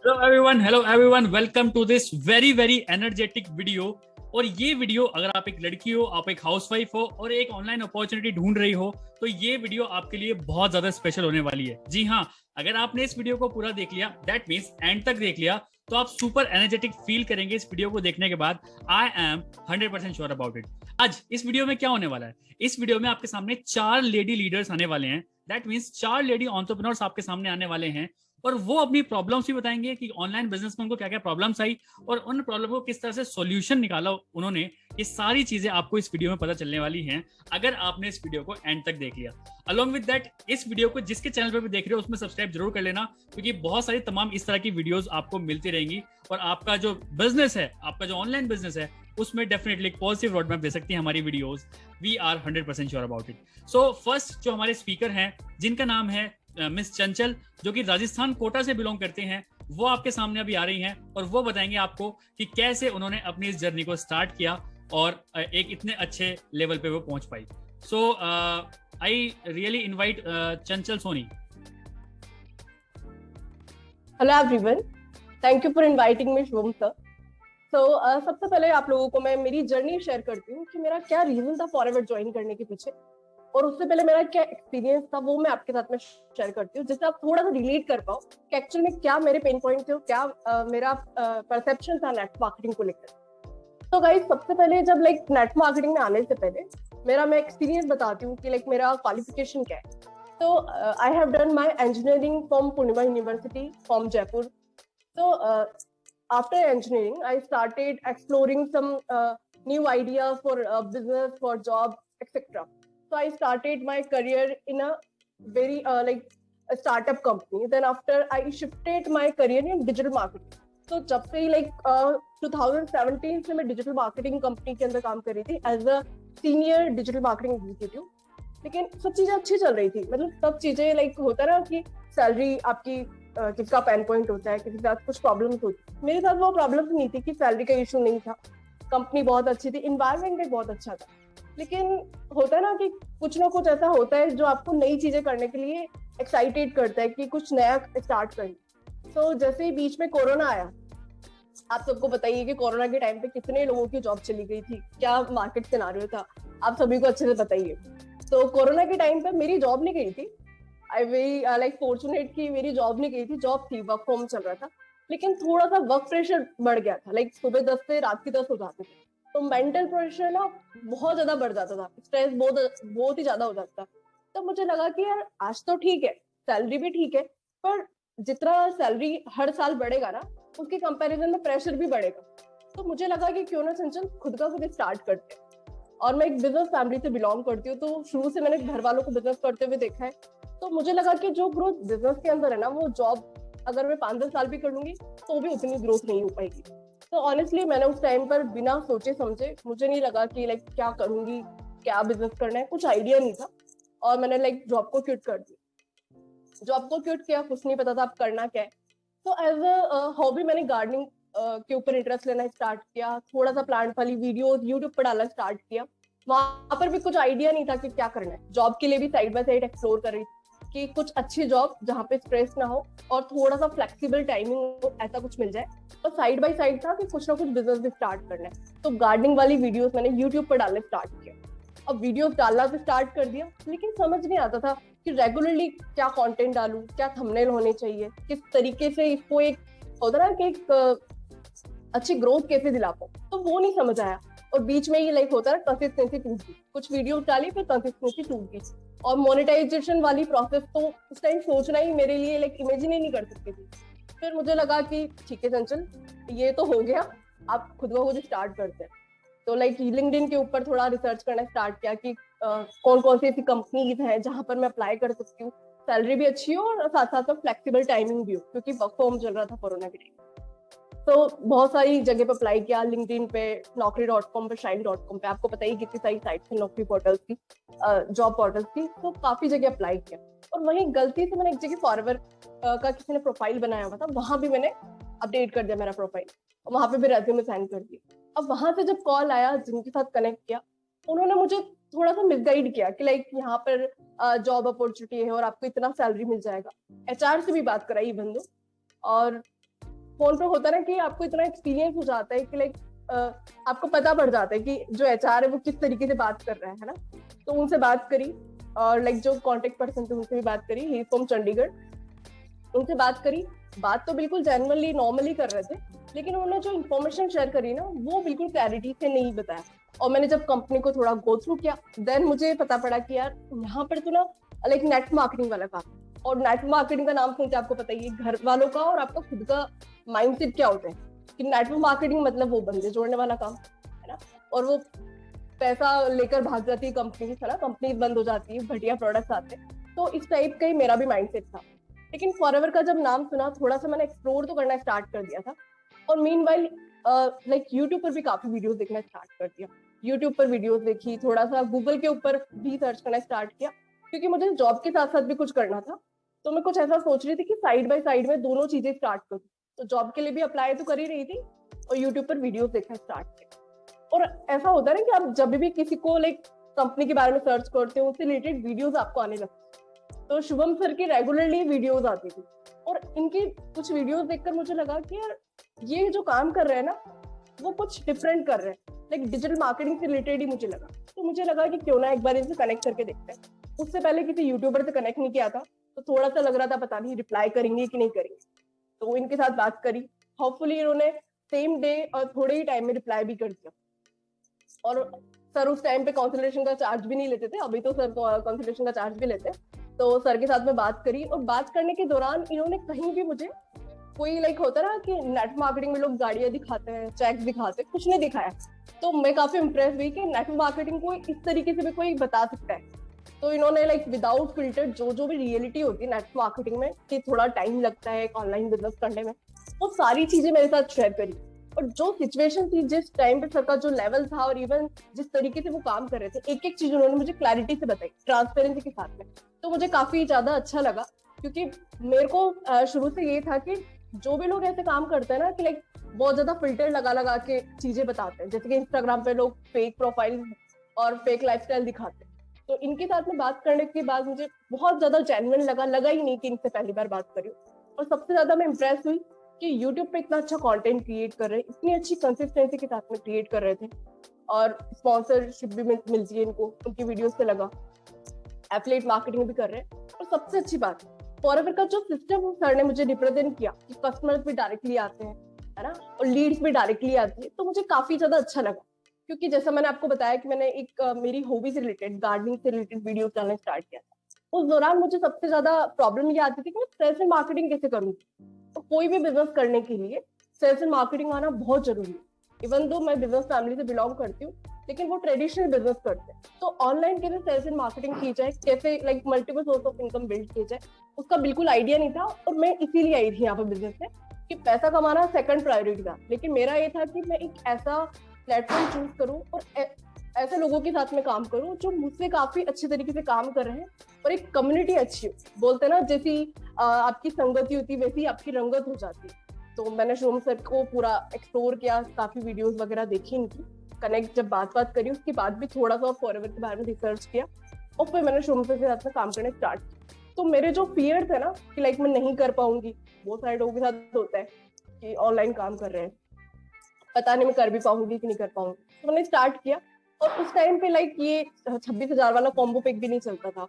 Hello everyone, welcome to this very very energetic video. और ये video अगर आप एक लड़की हो, आप एक हाउसवाइफ हो और एक ऑनलाइन अपॉर्चुनिटी ढूंढ रही हो, तो ये वीडियो आपके लिए बहुत ज्यादा स्पेशल होने वाली है। जी हाँ, अगर आपने इस वीडियो को पूरा देख लिया, दैट मीन्स एंड तक देख लिया, तो आप सुपर एनर्जेटिक फील करेंगे इस वीडियो को देखने के बाद। I am 100% sure about it. आज इस वीडियो में क्या होने वाला है? इस वीडियो में आपके सामने 4 लेडी लीडर्स आने वाले हैं। दैट मीन्स 4 लेडी एंटरप्रेन्योर्स आपके सामने आने वाले हैं और वो अपनी प्रॉब्लम्स भी बताएंगे कि ऑनलाइन बिजनेस में उनको क्या क्या प्रॉब्लम्स आई और उन प्रॉब्लम को किस तरह से सॉल्यूशन निकाला उन्होंने। ये सारी चीजें आपको इस वीडियो में पता चलने वाली हैं अगर आपने इस वीडियो को एंड तक देख लिया। अलॉन्ग विद दैट, इस वीडियो को जिसके चैनल पर भी देख रहे हो उसमें सब्सक्राइब जरूर कर लेना, क्योंकि बहुत सारी तमाम इस तरह की वीडियोस आपको मिलती रहेंगी और आपका जो बिजनेस है, आपका जो ऑनलाइन बिजनेस है, उसमें डेफिनेटली एक पॉजिटिव रोड मैप दे सकती है हमारी videos. We are 100% sure about it. So first जो हमारे स्पीकर हैं, जिनका नाम है मिस चंचल, जो कि राजस्थान कोटा से बिलोंग करते हैं, वो आपके सामने अभी आ रही हैं और वो बताएंगे आपको कि कैसे उन्होंने अपनी इस जर्नी को स्टार्ट किया और एक इतने अच्छे लेवल पे वो पहुंच पाई। सो आई really invite Chanchal Soni. Hello everyone, thank you for inviting me Shubham sir. सबसे पहले आप लोगों को मैं मेरी जर्नी शेयर करती हूँ कि मेरा क्या रीजन था फॉरएवर ज्वाइन करने के पीछे, और उससे पहले मेरा क्या एक्सपीरियंस था वो मैं आपके साथ में शेयर करती हूँ, जिससे आप थोड़ा सा रिलेट कर पाओ कि एक्चुअली में क्या मेरे पेन पॉइंट थे और क्या मेरा परसेप्शन था नेट मार्केटिंग को लेकर। तो गाइस, सबसे पहले जब नेट मार्केटिंग में आने से पहले मैं एक्सपीरियंस बताती हूँ कि मेरा क्वालिफिकेशन क्या है। तो I have done my engineering from Purnima university from Jaipur. So after engineering, I started exploring some new ideas for business, for job, etc. So I started my career in a very a startup company. Then after I shifted my career in digital marketing. So जब से 2017 से मैं digital marketing company के अंदर काम कर रही थी as a senior digital marketing executive. लेकिन सब चीजें अच्छी चल रही थी, मतलब सब चीजें होता ना कि सैलरी आपकी किसका पेन पॉइंट होता है, किसी के साथ कुछ प्रॉब्लम्स होती, मेरे साथ वो प्रॉब्लम्स नहीं थी कि सैलरी का इशू नहीं था, कंपनी बहुत अच्छी थी, इन्वायरमेंट भी बहुत अच्छा था। लेकिन होता है ना कि कुछ ना कुछ ऐसा होता है जो आपको नई चीजें करने के लिए एक्साइटेड करता है कि कुछ नया स्टार्ट करना। तो जैसे ही बीच में कोरोना आया, आप सबको बताइए कि कोरोना के टाइम पे कितने लोगों की जॉब चली गई थी, क्या मार्केट सिनेरियो था, आप सभी को अच्छे से बताइए। तो कोरोना के टाइम पे मेरी जॉब नहीं गई थी, आई वेरी फॉर्चुनेट कि मेरी जॉब नहीं गई थी, जॉब थी, वर्क फ्रॉम चल रहा था, लेकिन थोड़ा सा वर्क प्रेशर बढ़ गया था। सुबह 10 से रात की 10 हो जाते थे, तो मेंटल प्रेशर ना बहुत ज्यादा बढ़ जाता था, स्ट्रेस बहुत ही ज्यादा हो जाता था। तो मुझे लगा कि यार आज तो ठीक है, सैलरी भी ठीक है, पर जितना सैलरी हर साल बढ़ेगा ना, उसके कंपैरिजन में प्रेशर भी बढ़ेगा। तो मुझे लगा कि क्यों ना चंचल खुद का कुछ स्टार्ट करते हैं। और मैं एक बिजनेस फैमिली से बिलोंग करती हूँ, तो शुरू से मैंने घर वालों को बिजनेस करते हुए देखा है। तो मुझे लगा कि जो ग्रोथ बिजनेस के अंदर है ना, वो जॉब अगर मैं 5-10 साल भी कर लूंगी तो भी उतनी ग्रोथ नहीं हो पाएगी। तो ऑनेस्टली मैंने उस टाइम पर बिना सोचे समझे, मुझे नहीं लगा कि क्या करूंगी, क्या बिजनेस करना है, कुछ आइडिया नहीं था, और मैंने जॉब को क्विट कर दिया। जॉब को क्विट किया, कुछ नहीं पता था अब करना क्या है। तो एज अ हॉबी मैंने गार्डनिंग के ऊपर इंटरेस्ट लेना स्टार्ट किया, थोड़ा सा प्लांट वाली वीडियो यूट्यूब पर डालना स्टार्ट किया। वहां पर भी कुछ आइडिया नहीं था कि क्या करना है। जॉब के लिए भी साइड बाय साइड एक्सप्लोर कर रही थी कि कुछ अच्छी जॉब जहाँ पे स्ट्रेस ना हो और थोड़ा सा फ्लेक्सिबल टाइमिंग हो, ऐसा कुछ मिल जाए। और साइड बाय साइड था कि कुछ ना कुछ बिजनेस भी स्टार्ट करना है। तो गार्डनिंग वाली वीडियोस मैंने यूट्यूब पर डालने स्टार्ट किया। अब वीडियोस डालना तो स्टार्ट कर दिया, लेकिन समझ नहीं आता था कि रेगुलरली क्या कंटेंट डालूं, क्या थंबनेल होने चाहिए, किस तरीके से इसको एक होता ना कि एक अच्छी ग्रोथ कैसे दिला पाऊं, तो वो नहीं समझ आया। और बीच में ये होता है कंसिस्टेंसी टूट गई, कुछ वीडियो डाली फिर कंसिस्टेंसी टूट गई। और मोनेटाइजेशन वाली प्रोसेस तो उस टाइम सोचना ही मेरे लिए इमेजिन ही नहीं कर सकती थी। फिर मुझे लगा कि ठीक है चंचल, ये तो हो गया, आप खुद ब खुद स्टार्ट करते हैं। तो लिंक्डइन के ऊपर थोड़ा रिसर्च करना स्टार्ट किया कि कौन कौन सी ऐसी कंपनीज हैं जहां पर मैं अप्लाई कर सकती हूँ, सैलरी भी अच्छी हो और साथ साथ में फ्लेक्सिबल टाइमिंग भी हो, क्योंकि वर्क फ्रॉम चल रहा था कोरोना के टाइम। तो बहुत सारी जगह पे अप्लाई किया, लिंक्डइन पे, naukri.com पे, shine.com पे, आपको पता ही कितनी सारी साइट्स हैं नौकरी पोर्टल्स की, जॉब पोर्टल्स की। तो काफी जगह अप्लाई किया, और वहीं गलती से मैंने एक जगह फॉरएवर का किसी ने प्रोफाइल बनाया हुआ था, वहां भी मैंने अपडेट कर दिया मेरा प्रोफाइल, और वहां पे भी रेज्यूमे सेंड कर दिया। अब वहां से जब कॉल आया, जिनके साथ कनेक्ट किया, उन्होंने मुझे थोड़ा सा मिसगाइड किया कि यहाँ पर जॉब अपॉर्चुनिटी है और आपको इतना सैलरी मिल जाएगा। एचआर से भी बात कराई बंदो, और फोन पे होता है ना कि आपको इतना एक्सपीरियंस हो जाता है कि लाइक आपको पता पड़ जाता है कि जो एचआर है वो किस तरीके से बात कर रहा है ना। तो उनसे बात करी और लाइक जो कांटेक्ट पर्सन थे उनसे भी बात करी, ही फ्रॉम चंडीगढ़। उनसे बात करी, बात तो बिल्कुल जेन्युइनली नॉर्मली कर रहे थे, लेकिन उन्होंने जो इन्फॉर्मेशन शेयर करी ना वो बिल्कुल क्लैरिटी से नहीं बताया। और मैंने जब कंपनी को थोड़ा गो थ्रू किया, देन मुझे पता पड़ा कि यार यहाँ पर तो ना लाइक नेट मार्केटिंग वाला काम, और नेट मार्केटिंग का नाम सुन के आपको पता ही है घर वालों का और आपका खुद का माइंडसेट क्या होता है कि नेटवर्क मार्केटिंग मतलब वो बंदे जोड़ने वाला काम है ना, और वो पैसा लेकर भाग जाती है कंपनी है ना, कंपनी बंद हो जाती है, घटिया प्रोडक्ट्स आते हैं। तो इस टाइप का ही मेरा भी माइंडसेट था। लेकिन फॉरएवर का जब नाम सुना, थोड़ा सा मैंने एक्सप्लोर तो करना स्टार्ट कर दिया था, और मीनवाइल लाइक यूट्यूब पर भी काफी वीडियोस देखना स्टार्ट कर दिया। यूट्यूब पर वीडियोस देखी, थोड़ा सा गूगल के ऊपर भी सर्च करना स्टार्ट किया, क्योंकि मुझे जॉब के साथ साथ भी कुछ करना था। तो मैं कुछ ऐसा सोच रही थी कि साइड बाय साइड में दोनों चीजें स्टार्ट करूँ। तो जॉब के लिए भी अप्लाई तो कर ही रही थी और यूट्यूब पर वीडियोस देखना स्टार्ट किया। और ऐसा होता है ना कि आप जब भी किसी को लाइक कंपनी के बारे में सर्च करते हो, उससे रिलेटेड वीडियोस आपको आने लगते हैं। तो शुभम सर की रेगुलरली वीडियोस आती थी, और इनकी कुछ वीडियोस देखकर मुझे लगा कि यार ये जो काम कर रहे हैं ना वो कुछ डिफरेंट कर रहे हैं, लाइक डिजिटल मार्केटिंग से रिलेटेड ही मुझे लगा। तो मुझे लगा कि क्यों ना एक बार इनसे कनेक्ट करके देखते हैं। उससे पहले किसी यूट्यूबर से कनेक्ट नहीं किया था, तो थोड़ा सा लग रहा था पता नहीं रिप्लाई करेंगे कि नहीं करेंगे। तो इनके साथ बात करी, होपफुली इन्होंने सेम डे और थोड़े ही टाइम में रिप्लाई भी कर दिया। और सर उस टाइम पे कंसल्टेशन का चार्ज भी नहीं लेते थे, अभी तो सर कंसल्टेशन का चार्ज भी लेते हैं। तो सर के साथ में बात करी, और बात करने के दौरान इन्होंने कहीं भी मुझे कोई लाइक होता है ना कि नेट मार्केटिंग में लोग गाड़ियां दिखाते हैं, चेक दिखाते हैं, कुछ नहीं दिखाया। तो मैं काफी इंप्रेस हुई कि नेट मार्केटिंग को इस तरीके से भी कोई बता सकता है। तो इन्होंने लाइक विदाउट फिल्टर जो भी रियलिटी होती है नेट मार्केटिंग में, कि थोड़ा टाइम लगता है एक ऑनलाइन बिजनेस करने में, वो सारी चीजें मेरे साथ शेयर करी। और जो सिचुएशन थी, जिस टाइम पे सर का जो लेवल था, और इवन जिस तरीके से वो काम कर रहे थे, एक एक चीज उन्होंने मुझे क्लैरिटी से बताई, ट्रांसपेरेंसी के साथ में। तो मुझे काफी ज्यादा अच्छा लगा, क्योंकि मेरे को शुरू से ये था कि जो भी लोग ऐसे काम करते हैं ना कि लाइक बहुत ज्यादा फिल्टर लगा लगा के चीजें बताते हैं, जैसे कि इंस्टाग्राम पे लोग फेक प्रोफाइल और फेक लाइफस्टाइल दिखाते हैं। तो इनके साथ में बात करने के बाद मुझे बहुत ज्यादा जेन्युइन लगा ही नहीं कि इनसे पहली बार बात करी। और सबसे ज्यादा मैं इंप्रेस हुई कि यूट्यूब पे इतना अच्छा कंटेंट क्रिएट कर रहे हैं, इतनी अच्छी कंसिस्टेंसी के साथ में क्रिएट कर रहे थे, और स्पॉन्सरशिप भी मिलती है इनको उनकी वीडियोस से लगा, एफिलिएट मार्केटिंग भी कर रहे हैं। और सबसे अच्छी बात, फॉरएवर का जो सिस्टम सर ने मुझे रिप्रेजेंट किया कि कस्टमर्स भी डायरेक्टली आते हैं, है ना, और लीड्स भी डायरेक्टली आती है, तो मुझे काफी ज्यादा अच्छा लगा। क्योंकि जैसा मैंने आपको बताया कि मैंने एक मेरी हॉबी से रिलेटेड, गार्डनिंग से रिलेटेड वीडियो डालना स्टार्ट किया था। उस दौरान मुझे सबसे ज्यादा प्रॉब्लम ये आती थी कि मैं सेल्स एंड मार्केटिंग कैसे करूँ। तो कोई भी बिजनेस करने के लिए सेल्स एंड मार्केटिंग आना बहुत जरूरी है। इवन दो मैं बिजनेस फैमिली से बिलोंग करती हूँ, लेकिन वो ट्रेडिशनल बिजनेस करते हैं। तो ऑनलाइन कैसे सेल्स एंड मार्केटिंग की जाए, कैसे like multiple source of income build की जाए, उसका बिल्कुल आइडिया नहीं था। और मैं इसीलिए आई थी यहाँ पर बिजनेस में कि पैसा कमाना सेकंड प्रायोरिटी था, लेकिन मेरा ये था कि मैं एक ऐसा प्लेटफॉर्म चूज करूं और ऐसे लोगों के साथ में काम करूं जो मुझसे काफी अच्छे तरीके से काम कर रहे हैं, और एक कम्युनिटी अच्छी हो। बोलते ना, जैसी आपकी संगति होती वैसी आपकी रंगत हो जाती है। तो मैंने शुभम सर को पूरा एक्सप्लोर किया, काफी वीडियोस वगैरह देखी इनकी, कनेक्ट जब बात करी, उसके बाद भी थोड़ा सा फॉरएवर के बारे में रिसर्च किया, और फिर मैंने शुभम सर के साथ में काम करना स्टार्ट किया। तो मेरे जो फियर थे ना कि लाइक मैं नहीं कर पाऊंगी, वो सारे लोगों के साथ होता है कि ऑनलाइन काम कर रहे हैं, पता नहीं मैं कर भी पाऊंगी कि नहीं कर पाऊंगी। तो मैंने स्टार्ट किया, और उस टाइम पे लाइक ये 26,000 वाला कॉम्बो पैक भी नहीं चलता था।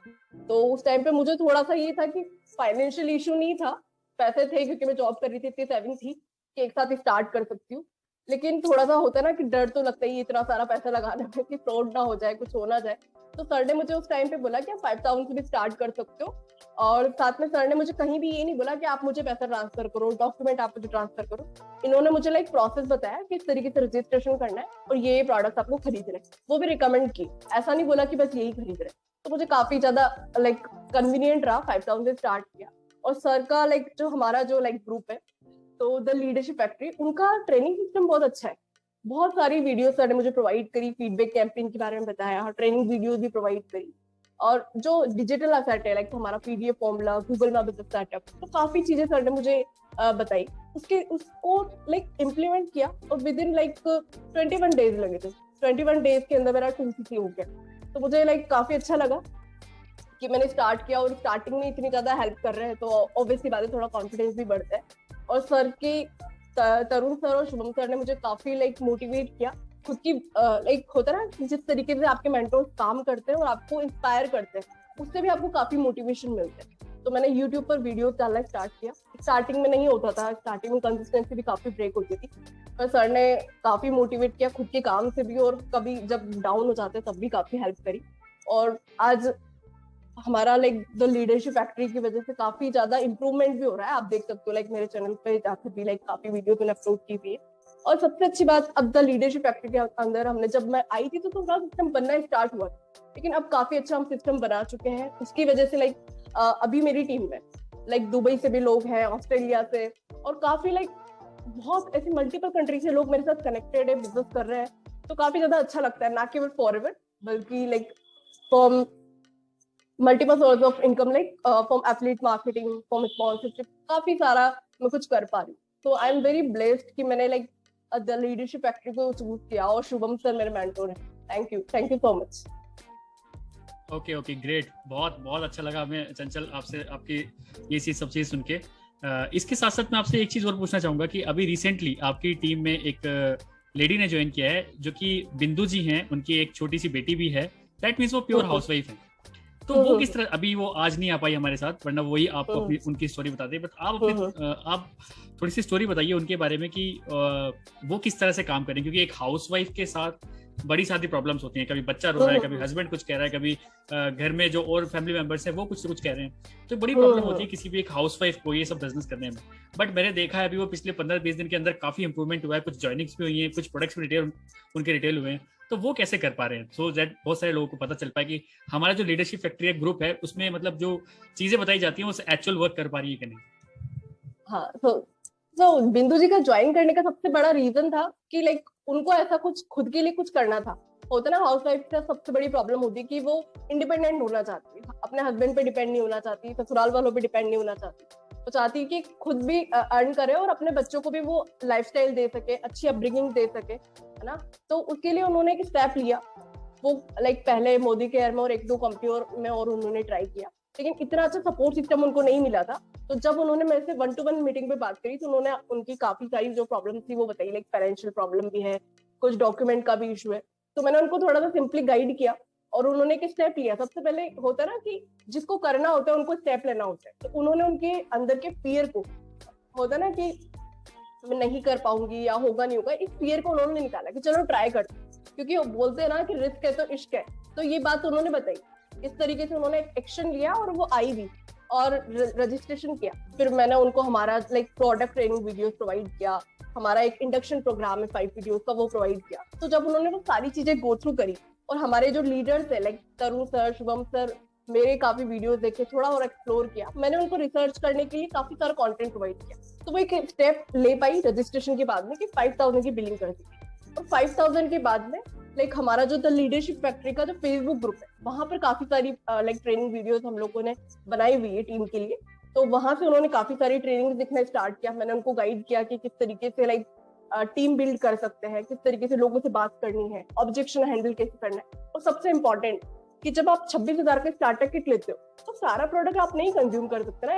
तो उस टाइम पे मुझे थोड़ा सा ये था कि फाइनेंशियल इशू नहीं था, पैसे थे क्योंकि मैं जॉब कर रही थी, इतनी सेविंग थी कि एक साथ स्टार्ट कर सकती हूँ। लेकिन थोड़ा सा होता है ना कि डर तो लगता ही इतना सारा पैसा लगाने में कि फ्रॉड ना हो जाए, कुछ हो ना जाए। तो सर ने मुझे उस टाइम पे बोला कि आप 5,000 से भी स्टार्ट कर सकते हो, और साथ में सर ने मुझे कहीं भी ये नहीं बोला कि आप मुझे पैसा ट्रांसफर करो, डॉक्यूमेंट आप मुझे ट्रांसफर करो। इन्होंने मुझे लाइक प्रोसेस बताया कि इस तरीके से रजिस्ट्रेशन करना है और ये प्रोडक्ट आपको खरीदना है, वो भी रिकमेंड की, ऐसा नहीं बोला कि बस यही खरीद रहे। तो मुझे काफी ज्यादा लाइक कन्वीनियंट रहा, 5,000 से स्टार्ट किया। और सर का लाइक जो हमारा जो लाइक ग्रुप है, तो द लीडरशिप फैक्ट्री, उनका ट्रेनिंग सिस्टम बहुत अच्छा है। बहुत सारी वीडियो सर ने मुझे प्रोवाइड करी, फीडबैक कैंपेन के बारे में बताया, ट्रेनिंग वीडियो भी प्रोवाइड करी। और जो डिजिटल असेट है लाइक हमारा PDF formula, Google map business setup, तो काफी चीजें सर ने मुझे बताई। उसको लाइक इम्प्लीमेंट किया, और विद इन लाइक 21 डेज लगे थे। 21 डेज के अंदर मेरा 2CC हो गया। तो मुझे लाइक काफी अच्छा लगा कि मैंने स्टार्ट किया, और स्टार्टिंग में इतनी ज्यादा हेल्प कर रहे हैं तो ऑब्वियसली बात है, थोड़ा कॉन्फिडेंस भी बढ़ता है। और सर की तरुण सर और शुभम सर ने मुझे काफी लाइक मोटिवेट किया। खुद की लाइक होता है ना कि जिस तरीके से आपके मेंटर्स काम करते हैं और आपको इंस्पायर करते हैं, उससे भी आपको काफी मोटिवेशन मिलते हैं। तो मैंने यूट्यूब पर वीडियो डालना स्टार्ट किया। स्टार्टिंग में नहीं होता था, स्टार्टिंग में कंसिस्टेंसी भी काफी ब्रेक होती थी, पर सर ने काफी मोटिवेट किया खुद के काम से भी, और कभी जब डाउन हो जाते तब भी काफी हेल्प करी। और आज हमारा लाइक द लीडरशिप फैक्ट्री की वजह से काफी ज्यादा इंप्रूवमेंट भी हो रहा है। आप देख सकते हो लाइक मेरे चैनल पे जाकर भी लाइक काफी वीडियो मैंने अपलोड की हुई है। और सबसे अच्छी बात, अब द लीडरशिप फैक्ट्री के अंदर हमने, जब मैं आई थी तो थोड़ा सिस्टम बनना स्टार्ट हुआ, लेकिन अब काफी अच्छा हम सिस्टम बना चुके हैं। उसकी वजह से लाइक अभी मेरी टीम में लाइक दुबई से भी लोग हैं, ऑस्ट्रेलिया से, और काफी लाइक बहुत ऐसे मल्टीपल कंट्री से लोग मेरे साथ कनेक्टेड है, बिजनेस कर रहे हैं। तो काफी ज्यादा अच्छा लगता है, ना केवल फॉरएवर बल्कि like from multiple source of income, like from athlete marketing, from sponsorship, काफी सारा मैं कुछ कर पा रही हूँ। तो आई एम वेरी ब्लेस्ड कि मैंने लाइक द लीडरशिप फैक्ट्री को चूज किया, और शुभम सर मेरे मेंटोर हैं। Thank you so much. Okay okay, great, बहुत बहुत अच्छा लगा हमें चंचल आपसे आपकी ये सब चीज सुन के। इसके साथ साथ मैं आपसे एक चीज और पूछना चाहूंगा कि अभी रिसेंटली आपकी टीम में एक लेडी ने ज्वाइन किया है जो कि बिंदु जी हैं, उनकी एक छोटी सी बेटी भी है। दैट मीन्स वो प्योर हाउसवाइफ है। तो वो किस तरह, अभी वो आज नहीं आ पाई हमारे साथ, वरना वही आपको अपनी उनकी स्टोरी बताते। बट आप थोड़ी सी स्टोरी बताइए उनके बारे में कि वो किस तरह से काम करें, क्योंकि एक हाउसवाइफ के साथ बड़ी सारी प्रॉब्लम्स होती हैं। कभी बच्चा रो रहा है, कभी हस्बैंड कुछ कह रहा है, कभी घर में जो और फैमिली मेंबर्स हैं वो कुछ कह रहे हैं। तो बड़ी प्रॉब्लम होती है किसी भी एक हाउसवाइफ को ये सब बिजनेस करने में। बट मैंने देखा है अभी वो पिछले 15-20 दिन के अंदर काफी इंप्रूवमेंट हुआ है, कुछ ज्वाइनिंग्स भी हुई हैं, कुछ प्रोडक्ट्स भी उनके रिटेल हुए हैं। तो वो कैसे कर पा रहे हैं, सो दैट बहुत सारे लोगों को पता चल पाए कि हमारा जो लीडरशिप फैक्ट्री एक ग्रुप है उसमें मतलब जो चीजें बताई जाती हैं वो एक्चुअल वर्क कर पा रही है कि नहीं। हाँ, तो बिंदु जी का ज्वाइन करने का सबसे बड़ा रीजन था कि लाइक उनको ऐसा कुछ खुद के लिए कुछ करना था। होता ना, हाउसवाइफ का सबसे बड़ी प्रॉब्लम होती है कि वो इंडिपेंडेंट होना चाहती है, अपने हस्बैंड पे डिपेंड नहीं होना चाहती, ससुराल वालों पे डिपेंड नहीं होना चाहती। वो चाहती है कि खुद भी अर्न करे और अपने बच्चों को भी वो लाइफस्टाइल दे सके, अच्छी अपब्रिंगिंग दे सके, है ना। तो उसके लिए उन्होंने एक स्टेप लिया। वो लाइक पहले मोदी केयर में और 1-2 कंपनी में और उन्होंने ट्राई किया, लेकिन इतना अच्छा सपोर्ट सिस्टम उनको नहीं मिला था। तो जब उन्होंने मेरे से 1-to-1 मीटिंग पे बात करी तो उन्होंने उनकी काफी सारी जो प्रॉब्लम थी वो बताई, लाइक फाइनेंशियल प्रॉब्लम भी है, कुछ डॉक्यूमेंट का भी इशू है। तो मैंने उनको थोड़ा सा सिंपली गाइड किया और उन्होंने एक स्टेप लिया। सबसे पहले होता है ना कि जिसको करना होता है उनको स्टेप लेना होता है। तो उन्होंने उनके अंदर के फियर को, होता ना कि मैं नहीं कर पाऊंगी या होगा नहीं होगा, इस फियर को उन्होंने निकाला कि चलो ट्राई करते, क्योंकि वो बोलते हैं ना कि रिस्क है तो इश्क है। तो ये बात उन्होंने बताई, इस तरीके से उन्होंने एक्शन लिया और वो आई भी और रजिस्ट्रेशन किया। फिर मैंने उनको हमारा like product training videos provide किया, हमारा एक इंडक्शन प्रोग्राम है 5 वीडियोस का, वो प्रोवाइड किया। तो जब उन्होंने वो सारी चीजें गो थ्रू करी और हमारे जो लीडर्स है लाइक तरुण सर, शुभम सर, मेरे काफी वीडियोस देखे, थोड़ा और एक्सप्लोर किया, मैंने उनको रिसर्च करने के लिए काफी सारा कंटेंट प्रोवाइड किया। तो वो एक स्टेप ले पाई रजिस्ट्रेशन के बाद में कि 5000 की बिलिंग कर दी। और 5000 के बाद में लाइक हमारा जो द लीडरशिप फैक्ट्री का जो फेसबुक ग्रुप है, वहां पर काफी सारी लाइक ट्रेनिंग वीडियोस हम लोगों ने बनाई हुई है टीम के लिए। तो वहां से उन्होंने काफी सारी ट्रेनिंग दिखना स्टार्ट किया। मैंने उनको गाइड किया कि किस तरीके से लाइक टीम बिल्ड कर सकते हैं, किस तरीके से लोगों से बात करनी है, ऑब्जेक्शन हैंडल कैसे करना है। और सबसे इंपॉर्टेंट कि जब आप 26,000 का स्टार्टर किट लेते हो तो सारा प्रोडक्ट आप नहीं कंज्यूम कर सकते ना।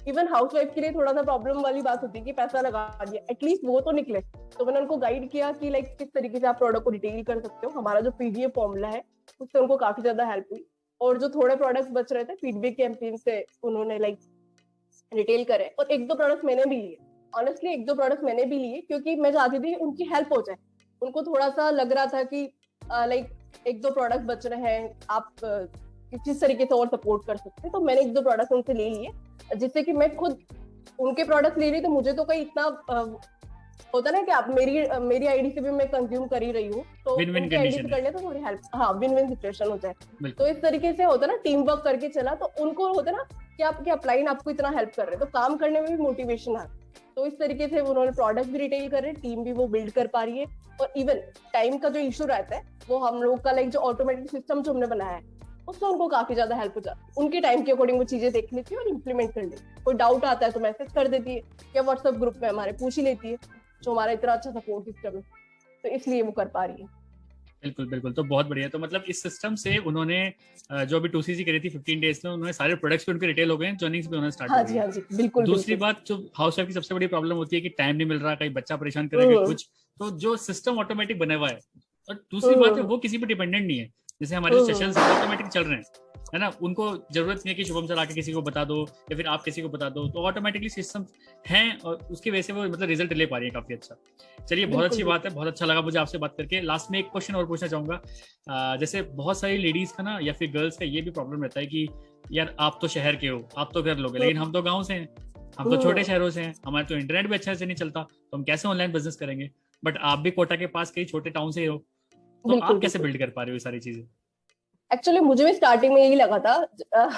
इवन हाउसवाइफ के लिए थोड़ा सा प्रॉब्लम वाली बात होती है कि पैसा लगा दिया, एटलीस्ट वो तो निकले। तो मैंने उनको गाइड किया कि लाइक किस तरीके से आप प्रोडक्ट को रिटेल कर सकते हो। हमारा जो पीडीएफ फॉर्मूला है उससे उनको काफी ज्यादा हेल्प हुई। और जो थोड़े प्रोडक्ट्स बच रहे थे फीडबैक कैंपेन से उन्होंने लाइक रिटेल करे। और 1-2 प्रोडक्ट्स मैंने भी लिए, ऑनेस्टली 1-2 प्रोडक्ट्स मैंने भी लिए, क्योंकि मैं चाहती थी उनकी हेल्प हो जाए। उनको थोड़ा सा लग रहा था कि लाइक 1-2 प्रोडक्ट बच रहे हैं, आप किस तरीके से और सपोर्ट कर सकते हैं। तो मैंने 1-2 प्रोडक्ट उनसे ले लिए, जिससे कि मैं खुद उनके प्रोडक्ट ले रही तो मुझे तो कहीं इतना होता ना कि आप मेरी आईडी से भी मैं कंज्यूम कर ही रही हूँ, तो उनकी आईडी से कर ले तो थोड़ी हेल्प, हाँ, विन विन सिचुएशन हो जाए। तो इस तरीके से होता ना, टीम वर्क करके चला तो उनको होता ना कि आपके अपलाइन आपको इतना हेल्प कर रहे हैं तो काम करने में भी मोटिवेशन है। तो इस तरीके से उन्होंने प्रोडक्ट भी रिटेल कर रहे, टीम भी वो बिल्ड कर पा रही है। और इवन टाइम का जो इशू रहता है वो हम लोग का लाइक जो ऑटोमेटिक सिस्टम जो हमने बनाया है उससे उनको काफी ज्यादा हेल्प हो जाती है। उनके टाइम के अकॉर्डिंग वो चीजें देख लेती है और इम्प्लीमेंट कर लेती है। कोई डाउट आता है तो मैसेज कर देती है या व्हाट्सएप ग्रुप में हमारे पूछ ही लेती है, जो हमारा इतना अच्छा सपोर्ट सिस्टम है। तो इसलिए वो कर पा रही है। बिल्कुल बिल्कुल, तो बहुत बढ़िया। तो मतलब इस सिस्टम से उन्होंने जो अभी 2CC करी थी 15 डेज में, उन्होंने सारे प्रोडक्ट्स पे उनके रिटेल हो गए हैं, अर्निंग्स भी होना स्टार्ट हो हाँ गई जी, है। हाँ जी, बिल्कुल दूसरी बिल्कुल। बात, जो हाउस वाइफ की सबसे बड़ी प्रॉब्लम होती है कि टाइम नहीं मिल रहा, कहीं बच्चा परेशान करेगा हम्म कुछ, तो जो सिस्टम ऑटोमेटिक बना हुआ है। और दूसरी बात है हम्म वो किसी पे डिपेंडेंट नहीं है। जैसे हमारे जो हम्म सेशंस है ऑटोमेटिक चल रहे हैं, है ना, उनको जरूरत नहीं है कि शुभम सर आके किसी को बता दो या फिर आप किसी को बता दो, तो ऑटोमेटिकली सिस्टम हैं और उसकी वजह से वो मतलब रिजल्ट ले पा रही है काफी अच्छा। चलिए, बहुत बिल्कुल अच्छी बात बिल्कुल। है, बहुत अच्छा लगा मुझे आपसे बात करके। लास्ट में एक क्वेश्चन और पूछना चाहूंगा। जैसे बहुत सारी लेडीज का ना या फिर गर्ल्स का ये भी प्रॉब्लम रहता है कि यार आप तो शहर के हो, आप तो घर लोगे, लेकिन हम तो गाँव से हैं, हम तो छोटे शहरों से हैं, हमारे तो इंटरनेट भी अच्छा से नहीं चलता, तो हम कैसे ऑनलाइन बिजनेस करेंगे। बट आप भी कोटा के पास कई छोटे टाउन से हो, तो बिल्कुल आप कैसे बिल्कुल। बिल्ड कर पा रहे हो ये सारी चीजें? एक्चुअली मुझे भी स्टार्टिंग में यही लगा था,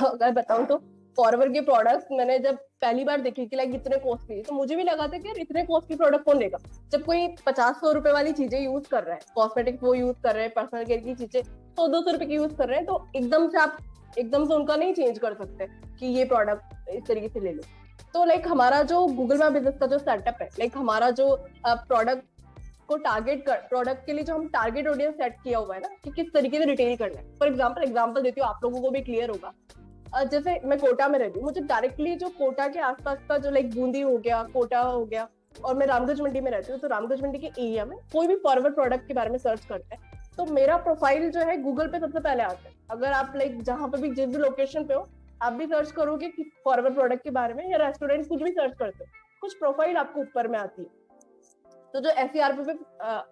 अगर बताऊं तो फॉरवर के प्रोडक्ट्स मैंने जब पहली बार देखे कि लाइक इतने कॉस्टली, तो मुझे भी लगा था कि यार इतने कॉस्टली प्रोडक्ट कौन लेगा। जब कोई 50-100 रुपए वाली चीजें यूज कर रहा है, कॉस्मेटिक वो यूज कर रहे हैं, पर्सनल केयर की चीजें 100-200 रुपए की यूज कर रहे हैं, तो एकदम से उनका नहीं चेंज कर सकते कि ये प्रोडक्ट इस तरीके से ले लो। तो लाइक हमारा जो गूगल मैप बिजनेस का जो सेटअप है, लाइक हमारा जो प्रोडक्ट को टारगेट कर, प्रोडक्ट के लिए जो हम टारगेट ऑडियंस सेट किया हुआ है ना, कि किस तरीके से रिटेल करना है। फॉर एग्जांपल देती हूँ, आप लोगों को भी क्लियर होगा। जैसे मैं कोटा में रहती हूँ, मुझे डायरेक्टली जो कोटा के आसपास का जो लाइक बूंदी हो गया, कोटा हो गया, और मैं रामगंज मंडी में रहती हूँ, तो रामगंज मंडी के एरिया में कोई भी फॉरवर्ड प्रोडक्ट के बारे में सर्च करते हैं तो मेरा प्रोफाइल जो है गूगल पे सबसे पहले आता है। अगर आप लाइक जहाँ पे भी जिस भी लोकेशन पे हो, आप भी सर्च करोगे कि फॉरवर्ड प्रोडक्ट के बारे में, या रेस्टोरेंट कुछ भी सर्च करते हो, कुछ प्रोफाइल आपको ऊपर में आती है। तो जो SERP पे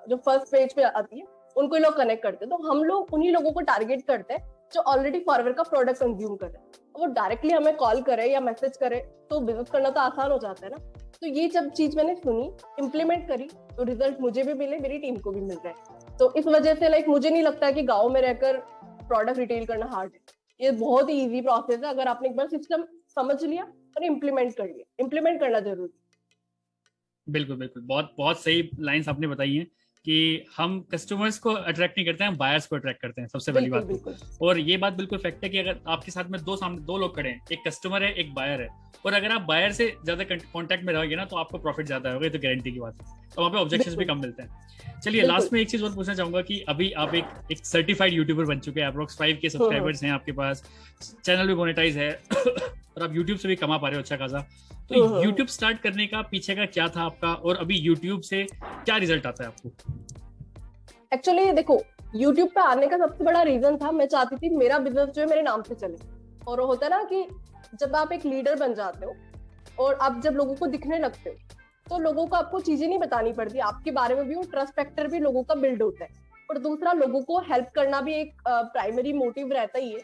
जो फर्स्ट पेज पे आती है, उनको लोग कनेक्ट करते हैं। तो हम लोग उन्हीं लोगों को टारगेट करते हैं जो ऑलरेडी फॉरवर्ड का प्रोडक्ट कंज्यूम कर रहे हैं। वो डायरेक्टली हमें कॉल करे या मैसेज करे तो बिजनेस करना तो आसान हो जाता है ना। तो ये जब चीज मैंने सुनी, इम्प्लीमेंट करी, तो रिजल्ट मुझे भी मिले, मेरी टीम को भी मिल रहा है। तो इस वजह से लाइक मुझे नहीं लगता कि गाँव में रहकर प्रोडक्ट रिटेल करना हार्ड है। ये बहुत ही ईजी प्रोसेस है, अगर आपने एक बार सिस्टम समझ लिया और इम्प्लीमेंट कर लिया। इम्प्लीमेंट करना जरूरी। बिल्कुल बिल्कुल, बहुत बहुत सही लाइंस आपने बताई हैं कि हम कस्टमर्स को अट्रैक्ट नहीं करते हैं, हम बायर्स को अट्रैक्ट करते हैं, सबसे पहली बिल्कुल बात बिल्कुल। तो। और ये बात बिल्कुल फैक्ट है कि अगर आपके साथ में सामने दो लोग खड़े हैं, एक कस्टमर है एक बायर है, और अगर आप बायर से ज्यादा कांटेक्ट में रहोगे ना, तो आपको प्रॉफिट ज्यादा होगा, तो गारंटी की बात है। तो वहाँ पे ऑब्जेक्शंस भी कम मिलते हैं। चलिए, लास्ट में एक चीज और पूछना चाहूंगा कि अभी आप एक सर्टिफाइड यूट्यूबर बन चुके हैं, अप्रोक्स 5K सब्सक्राइबर्स हैं आपके पास, चैनल भी मोनेटाइज है और आप यूट्यूब से भी कमा पा रहे हो अच्छा खासा। तो यूट्यूब स्टार्ट करने का पीछे का क्या था आपका, और अभी यूट्यूब से क्या रिजल्ट आता है आपको? एक्चुअली देखो, यूट्यूब पे आने का सबसे बड़ा रीजन था, मैं चाहती थी मेरा बिजनेस जो है मेरे नाम से चले। और होता है ना कि जब आप एक लीडर बन जाते हो और आप जब लोगों को दिखने लगते हो, तो लोगों को आपको चीजें नहीं बतानी पड़ती, आपके बारे में भी वो ट्रस्ट फैक्टर भी लोगों का बिल्ड होता है। और दूसरा, लोगों को हेल्प करना भी एक प्राइमरी मोटिव रहता ही है।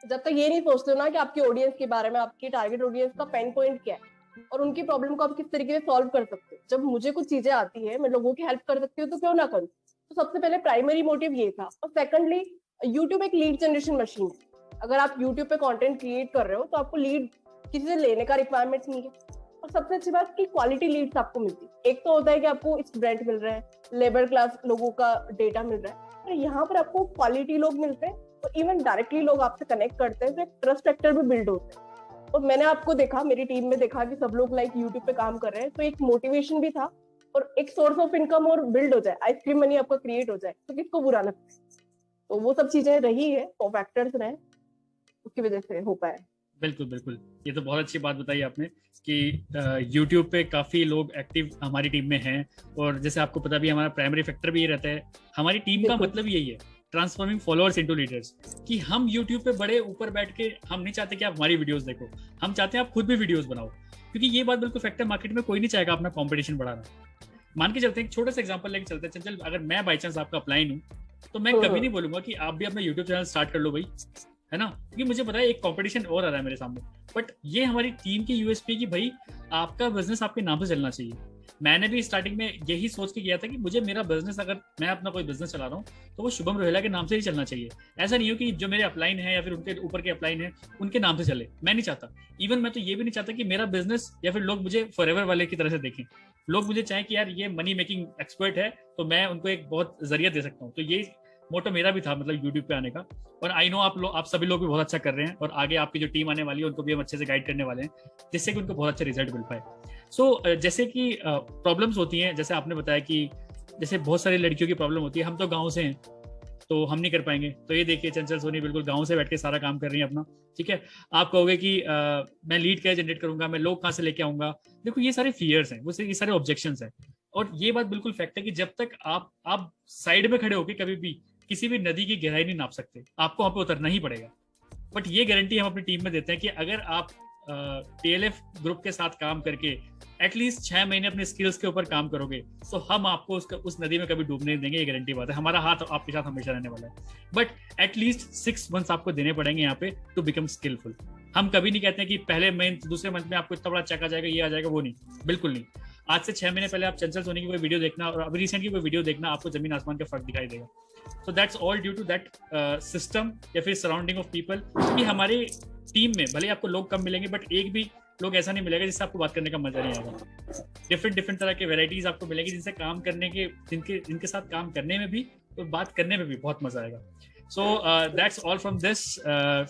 जब तक ये नहीं सोचते हो ना कि आपकी ऑडियंस के बारे में, आपकी टारगेट ऑडियंस का पेन पॉइंट क्या है और उनकी प्रॉब्लम को आप किस तरीके से सॉल्व कर सकते हो। जब मुझे कुछ चीजें आती है, मैं लोगों की हेल्प कर सकती हूँ, तो क्यों ना करूँ। तो सबसे पहले प्राइमरी मोटिव ये था। और सेकंडली, यूट्यूब एक लीड जनरेशन मशीन है। अगर आप यूट्यूब पे कंटेंट क्रिएट कर रहे हो तो आपको लीड किसी से लेने का रिक्वायरमेंट नहीं है। और सबसे अच्छी बात की क्वालिटी लीड्स आपको मिलती है। एक तो होता है कि आपको स्टूडेंट मिल रहे हैं, लेबर क्लास लोगों का डेटा मिल रहा है, और यहाँ पर आपको क्वालिटी लोग मिलते हैं, तो इवन डायरेक्टली लोग आपसे कनेक्ट करते हैं, तो एक ट्रस्ट फैक्टर भी बिल्ड होता है। और मैंने आपको देखा, मेरी टीम में देखा कि सब लोग लाइक यूट्यूब पे काम कर रहे हैं, तो एक मोटिवेशन भी था और एक सोर्स ऑफ इनकम और बिल्ड हो जाए, आइसक्रीम मनी आपका क्रिएट हो जाए, तो किसको बुरा लगता है। तो वो सब चीजें रही है, वो फैक्टर्स रहे, उसकी वजह से हो पाया। बिल्कुल बिल्कुल, ये तो बहुत अच्छी बात बताई आपने कि YouTube पे काफी लोग एक्टिव हमारी टीम में हैं। और जैसे आपको पता भी, हमारा प्राइमरी फैक्टर भी ये रहता है, हमारी टीम का मतलब यही है, ट्रांसफॉर्मिंग फॉलोअर्स इनटू लीडर्स। कि हम YouTube पे बड़े ऊपर बैठ के हम नहीं चाहते कि आप हमारी वीडियोस देखो, हम चाहते हैं आप खुद भी वीडियोस बनाओ। क्योंकि ये बात बिल्कुल फैक्ट है, मार्केट में कोई नहीं चाहेगा अपना कंपटीशन बढ़ाना। मान के चलते हैं, एक छोटा सा एग्जांपल लेके चलते हैं। चल, अगर मैं बाई चांस आपका अपलाइन हूँ, तो मैं कभी नहीं बोलूंगा कि आप भी अपना यूट्यूब चैनल स्टार्ट कर लो भाई, है ना, क्योंकि मुझे पता है एक कंपटीशन और आ रहा है मेरे सामने। बट ये हमारी टीम की यूएसपी कि भाई आपका बिजनेस आपके नाम से चलना चाहिए। मैंने भी स्टार्टिंग में यही सोच के किया था कि मुझे मेरा बिजनेस, अगर मैं अपना कोई बिजनेस चला रहा हूँ, तो वो शुभम रोहेला के नाम से ही चलना चाहिए। ऐसा नहीं हो कि जो मेरे अपलाइन है या फिर उनके ऊपर के अपलाइन है उनके नाम से चले, मैं नहीं चाहता। इवन मैं तो ये भी नहीं चाहता कि मेरा बिजनेस या फिर लोग मुझे फॉरएवर वाले की तरह से देखें। लोग मुझे चाहें कि यार ये मनी मेकिंग एक्सपर्ट है, तो मैं उनको एक बहुत जरिया दे सकता हूँ। तो ये मोटो मेरा भी था, मतलब यूट्यूब पे आने का। और आई नो आप सभी लोग भी बहुत अच्छा कर रहे हैं, और आगे आपकी जो टीम आने वाली है उनको भी हम अच्छे से गाइड करने वाले हैं, जिससे कि उनको बहुत अच्छा रिजल्ट मिल पाए। सो जैसे कि प्रॉब्लम्स होती हैं, जैसे आपने बताया कि जैसे बहुत सारी लड़कियों की प्रॉब्लम होती है, हम तो गाँव से हैं तो हम नहीं कर पाएंगे, तो ये देखिए चंचल सोनी बिल्कुल गांव से बैठ के सारा काम कर रही है अपना, ठीक है। आप कहोगे कि मैं लीड कैसे जनरेट करूंगा, मैं लोग कहाँ से लेके आऊंगा, देखो ये सारे फियर्स हैं, वो ये सारे ऑब्जेक्शंस हैं। और ये बात बिल्कुल फैक्ट है कि जब तक आप साइड में खड़े होके कभी भी किसी भी नदी की गहराई नहीं नाप सकते, आपको वहां पे उतरना ही पड़ेगा। बट ये गारंटी हम अपनी टीम में देते हैं कि अगर आप टीएलएफ ग्रुप के साथ काम करके एटलीस्ट 6 महीने अपने स्किल्स के ऊपर काम करोगे, तो हम आपको उस नदी में कभी डूबने नहीं देंगे, ये गारंटी बात है। हमारा हाथ आपके साथ हमेशा रहने वाला है। बट एटलीस्ट 6 मंथ्स आपको देने पड़ेंगे यहाँ पे टू बिकम स्किलफुल। हम कभी नहीं कहते हैं कि पहले मंथ दूसरे मंथ में आपको इतना बड़ा चेक आ जाएगा, ये आ जाएगा, वो नहीं, बिल्कुल नहीं। आज से 6 महीने पहले आप चंचल सोनी की कोई वीडियो देखना और अभी रिसेंट की कोई वीडियो देखना, आपको जमीन आसमान का फर्क दिखाई देगा। So that's all due to that system या फिर सराउंडिंग ऑफ पीपल। कि हमारे टीम में भले आपको लोग कम मिलेंगे, बट एक भी लोग ऐसा नहीं मिलेगा जिससे आपको बात करने का मजा नहीं आएगा। डिफरेंट तरह के वेराइटीज आपको मिलेंगी जिनसे काम करने के, जिनके साथ काम करने में भी और बात करने में भी बहुत मजा आएगा। So that's all from this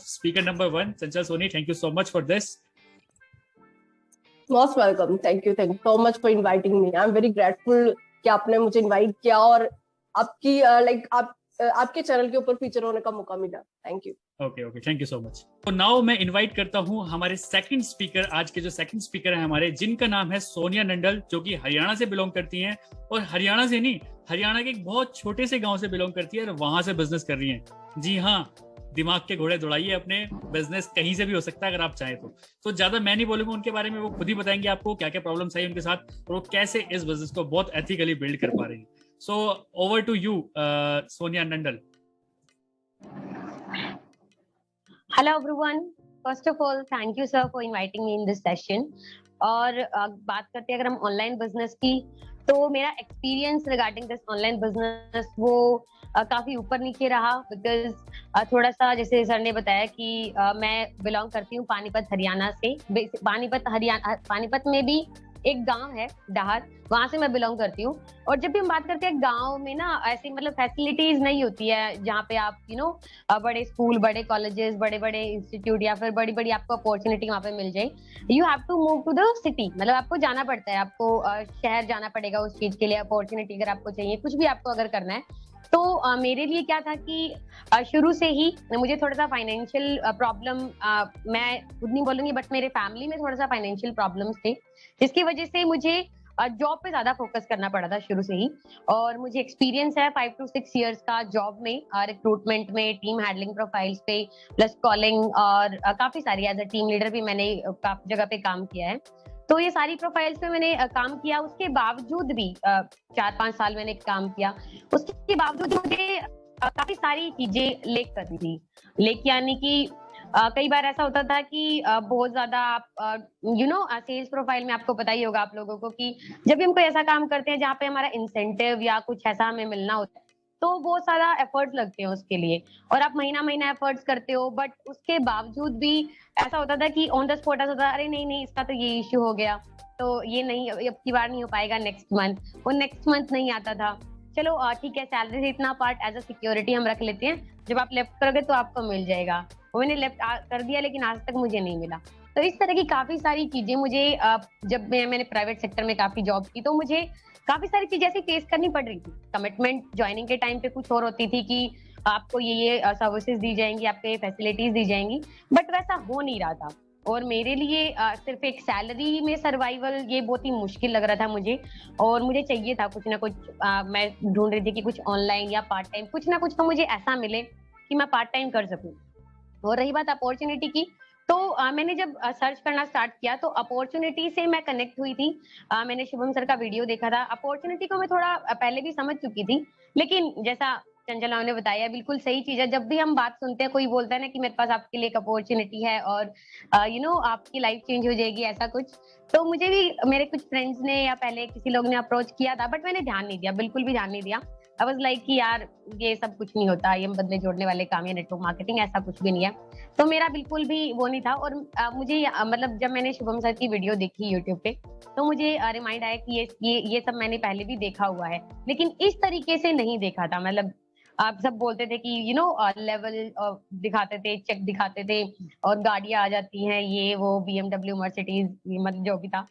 speaker number 1 Chanchal Soni. Thank you so much for this. Most welcome, thank you so much for inviting me. I am very grateful कि आपने मुझे इनवाइट किया और आपकी आपके चैनल के ऊपर फीचर होने का मौका मिला। Thank you. Okay, thank you so much. तो नाउ मैं इनवाइट करता हूं हमारे सेकंड स्पीकर, आज के जो सेकंड स्पीकर हैं हमारे, जिनका नाम है सोनिया नंडल, जो कि हरियाणा से बिलोंग करती हैं। और हरियाणा से नहीं, हरियाणा के एक बहुत छोटे से गांव से बिलोंग करती है और वहां से बिजनेस कर रही हैं। जी हाँ, दिमाग के घोड़े दौड़ाइए, अपने बिजनेस कहीं से भी हो सकता है अगर आप चाहें तो ज्यादा मैं नहीं बोलूंगा उनके बारे में, वो खुद ही बताएंगे आपको क्या क्या प्रॉब्लम्स आई उनके साथ और वो कैसे इस बिजनेस को बहुत एथिकली बिल्ड कर पा रही है। So over to you Sonia Nandal. Hello everyone. First of all, thank you sir for inviting me in this session. और बात करते हैं अगर हम ऑनलाइन बिजनेस की, तो मेरा experience regarding this online business वो काफी ऊपर नीचे रहा। बिकॉज थोड़ा सा जैसे सर ने बताया कि मैं बिलोंग करती हूँ पानीपत हरियाणा से। पानीपत में भी एक गांव है डाहर, वहां से मैं बिलोंग करती हूँ। और जब भी हम बात करते हैं गांव में ना, ऐसी मतलब फैसिलिटीज नहीं होती है जहाँ पे आप बड़े स्कूल, बड़े कॉलेजेस, बड़े बड़े इंस्टीट्यूट या फिर बड़ी बड़ी आपको अपॉर्चुनिटी वहाँ पे मिल जाए। You have to move to the city, मतलब आपको जाना पड़ता है, आपको शहर जाना पड़ेगा उस चीज के लिए। अपॉर्चुनिटी अगर आपको चाहिए, कुछ भी आपको अगर करना है, तो मेरे लिए क्या था कि शुरू से ही मुझे थोड़ा सा फाइनेंशियल प्रॉब्लम, मैं खुद नहीं बोलूंगी बट मेरे फैमिली में थोड़ा सा फाइनेंशियल प्रॉब्लम्स थे, जिसकी वजह से मुझे जॉब पे ज्यादा फोकस करना पड़ा था शुरू से ही। और मुझे एक्सपीरियंस है 5 to 6 इयर्स का जॉब में, रिक्रूटमेंट में, टीम हैंडलिंग प्रोफाइल्स पे, प्लस कॉलिंग, और काफी सारी एज अ टीम लीडर भी मैंने काफी जगह पे काम किया है। तो ये सारी प्रोफाइल्स पे मैंने काम किया। उसके बावजूद भी 4-5 साल मैंने काम किया, उसके बावजूद मुझे काफी सारी चीजें लेक करती थी। लेक यानी कि कई बार ऐसा होता था कि बहुत ज्यादा आप सेल्स प्रोफाइल में आपको पता ही होगा आप लोगों को कि जब भी हम कोई ऐसा काम करते हैं जहाँ पे हमारा इंसेंटिव या कुछ ऐसा हमें मिलना होता है, तो बहुत सारा एफर्ट्स लगते हैं उसके लिए, और आप महीना महीना एफर्ट्स करते हो। बट उसके बावजूद भी ऐसा होता था कि ऑन द स्पॉट ऐसा होता, अरे नहीं इसका तो ये इश्यू हो गया, तो ये नहीं, अब की बार नहीं हो पाएगा, नेक्स्ट मंथ। वो नेक्स्ट मंथ नहीं आता था। चलो ठीक है, सैलरी से इतना पार्ट एज अ सिक्योरिटी हम रख लेते हैं, जब आप लेफ्ट करोगे तो आपको मिल जाएगा। वो मैंने लेफ्ट कर दिया, लेकिन आज तक मुझे नहीं मिला। तो इस तरह की काफी सारी चीजें मुझे जब मैंने प्राइवेट सेक्टर में काफी जॉब की, तो मुझे काफी सारी चीजें ऐसी फेस करनी पड़ रही थी। कमिटमेंट ज्वाइनिंग के टाइम पे कुछ और होती थी कि आपको ये सर्विसेज दी जाएंगी, आपको ये फैसिलिटीज दी जाएंगी, बट वैसा हो नहीं रहा था। और मेरे लिए सिर्फ एक सैलरी में सर्वाइवल ये बहुत ही मुश्किल लग रहा था मुझे। और मुझे चाहिए था कुछ ना कुछ, मैं ढूंढ रही थी कि कुछ ऑनलाइन या पार्ट टाइम, कुछ ना कुछ तो मुझे ऐसा मिले कि मैं पार्ट टाइम कर सकूं। और रही बात अपॉर्चुनिटी की, तो मैंने जब सर्च करना स्टार्ट किया, तो अपॉर्चुनिटी से मैं कनेक्ट हुई थी। मैंने शुभम सर का वीडियो देखा था। अपॉर्चुनिटी को मैं थोड़ा पहले भी समझ चुकी थी, लेकिन जैसा चंचला ने बताया, बिल्कुल सही चीज है। जब भी हम बात सुनते हैं, कोई बोलता है ना कि मेरे पास आपके लिए एक अपॉर्चुनिटी है और आपकी लाइफ चेंज हो जाएगी, ऐसा कुछ, तो मुझे भी मेरे कुछ फ्रेंड्स ने या पहले किसी लोग ने अप्रोच किया था, बट मैंने ध्यान नहीं दिया, बिल्कुल भी ध्यान नहीं दिया। आई वाज लाइक कि यार ये सब कुछ नहीं होता, ये बदले जोड़ने वाले काम या नेटवर्क मार्केटिंग ऐसा कुछ भी नहीं है। तो मेरा बिल्कुल भी वो नहीं था। और मुझे मतलब जब मैंने शुभम सर की वीडियो देखी यूट्यूब पे, तो मुझे रिमाइंड आया कि ये सब मैंने पहले भी देखा हुआ है, लेकिन इस तरीके से नहीं देखा था। मतलब आप सब बोलते थे कि लेवल दिखाते थे, चेक दिखाते थे, और गाड़ियां आ जाती हैं, ये वो BMW, मर्सिडीज, मतलब जो भी था।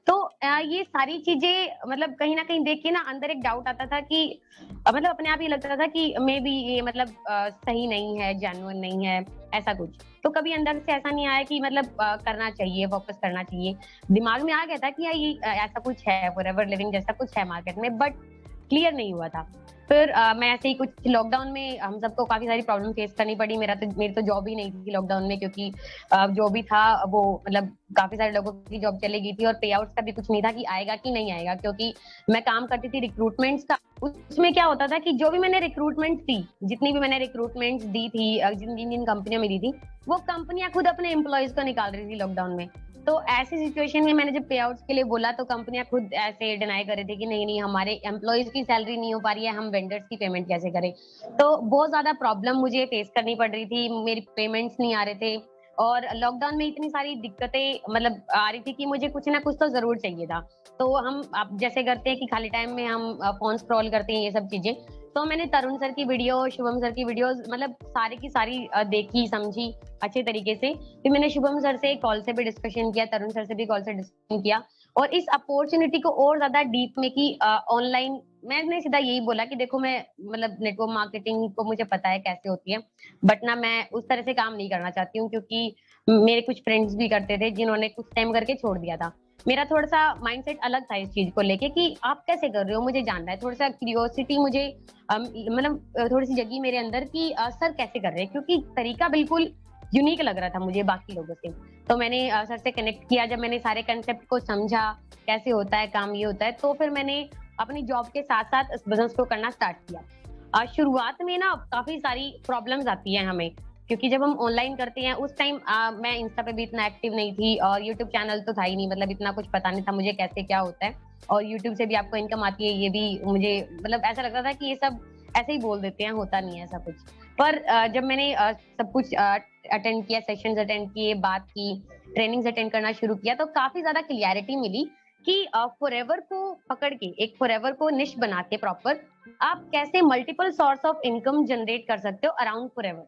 तो ये सारी चीजें मतलब कहीं ना कहीं देख के ना अंदर एक डाउट आता था कि मतलब अपने आप ही लगता था कि मे बी ये मतलब सही नहीं है, जेन्युइन नहीं है, ऐसा कुछ। तो कभी अंदर से ऐसा नहीं आया कि मतलब करना चाहिए, फोकस करना चाहिए। दिमाग में आ गया था कि यार ये ऐसा कुछ है, फॉरएवर लिविंग जैसा कुछ है मार्केट में, बट क्लियर नहीं हुआ था। फिर मैं ऐसे ही कुछ लॉकडाउन में हम सबको काफी सारी प्रॉब्लम फेस करनी पड़ी। मेरी तो जॉब ही नहीं थी लॉकडाउन में, क्योंकि जो भी था वो मतलब काफी सारे लोगों की जॉब चली गई थी और पे आउट्स का भी कुछ नहीं था कि आएगा कि नहीं आएगा, क्योंकि मैं काम करती थी रिक्रूटमेंट्स का। उसमें क्या होता था कि जो भी मैंने रिक्रूटमेंट दी, जितनी भी मैंने रिक्रूटमेंट्स दी थी, जिन जिन जिन कंपनियों में दी थी, वो कंपनियां खुद अपने एम्प्लॉयज को निकाल रही थी लॉकडाउन में। तो ऐसी सिचुएशन में मैंने जब पे आउट्स के लिए बोला तो कंपनियां खुद ऐसे डिनाई कर रही थी कि नहीं नहीं, हमारे एम्प्लॉयज की सैलरी नहीं हो पा रही है, हम वेंडर्स की पेमेंट कैसे करें। तो बहुत ज्यादा प्रॉब्लम मुझे फेस करनी पड़ रही थी, मेरी पेमेंट्स नहीं आ रहे थे, और लॉकडाउन में इतनी सारी दिक्कतें मतलब आ रही थी कि मुझे कुछ ना कुछ तो जरूर चाहिए था। तो हम आप जैसे करते हैं कि खाली टाइम में हम फोन स्क्रॉल करते हैं, ये सब चीजें। तो मैंने तरुण सर की वीडियो, शुभम सर की वीडियोस मतलब सारी की सारी देखी, समझी अच्छे तरीके से। फिर मैंने शुभम सर से कॉल से भी डिस्कशन किया, तरुण सर से भी कॉल से डिस्कशन किया, और इस अपॉर्चुनिटी को और ज्यादा डीप में की ऑनलाइन मैंने सीधा यही बोला कि देखो मैं मतलब नेटवर्क मार्केटिंग को मुझे पता है कैसे होती है, बट ना मैं उस तरह से काम नहीं करना चाहती हूँ, क्योंकि मेरे कुछ फ्रेंड्स भी करते थे जिन्होंने कुछ टाइम करके छोड़ दिया था। मेरा थोड़ा सा माइंडसेट अलग था इस चीज को लेके कि आप कैसे कर रहे हो, मुझे जानना है। थोड़ा सा क्यूरियोसिटी मुझे मतलब थोड़ी सी जगी मेरे अंदर कि सर कैसे कर रहे हैं, क्योंकि तरीका बिल्कुल यूनिक लग रहा था मुझे बाकी लोगों से। तो मैंने सर से कनेक्ट किया, जब मैंने सारे कंसेप्ट को समझा कैसे होता है काम, ये होता है, तो फिर मैंने अपनी जॉब के साथ साथ इस बिजनेस को करना स्टार्ट किया। शुरुआत में ना काफी सारी प्रॉब्लम्स आती हैं हमें, क्योंकि जब हम ऑनलाइन करते हैं उस टाइम मैं इंस्टा पे भी इतना एक्टिव नहीं थी, और यूट्यूब चैनल तो था ही नहीं, मतलब इतना कुछ पता नहीं था मुझे कैसे क्या होता है, और यूट्यूब से भी आपको इनकम आती है, ये भी मुझे मतलब ऐसा लगता था कि ये सब ऐसे ही बोल देते हैं, होता नहीं है ऐसा कुछ। पर जब मैंने सब कुछ अटेंड किया, सेशंस अटेंड किए, बात की, ट्रेनिंग्स अटेंड करना शुरू किया, तो काफी ज्यादा क्लियरिटी मिली कि फॉरएवर को पकड़ के, एक फॉरएवर को निश बना के प्रॉपर, आप कैसे multiple source of income generate कर सकते हो अराउंड फॉरएवर।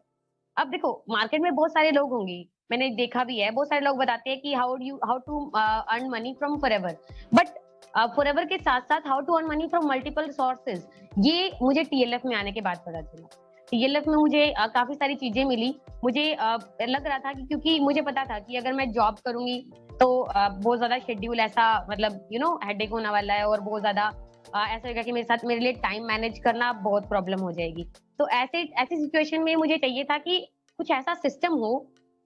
अब देखो मार्केट में बहुत सारे लोग होंगे, मैंने देखा भी है, बहुत सारे लोग बताते हैं कि how to earn money from forever, but forever के साथ साथ how to earn money from multiple sources, ये मुझे टीएलएफ में आने के बाद पता चला। टीएलएफ में मुझे काफी सारी चीजें मिली। मुझे लग रहा था कि क्योंकि मुझे पता था कि अगर मैं जॉब करूंगी तो बहुत ज्यादा शेड्यूल ऐसा मतलब हेडेक होने वाला है, और बहुत ज्यादा ऐसा होगा कि मेरे साथ मेरे लिए टाइम मैनेज करना बहुत प्रॉब्लम हो जाएगी। तो ऐसी सिचुएशन में मुझे चाहिए था कि कुछ ऐसा सिस्टम हो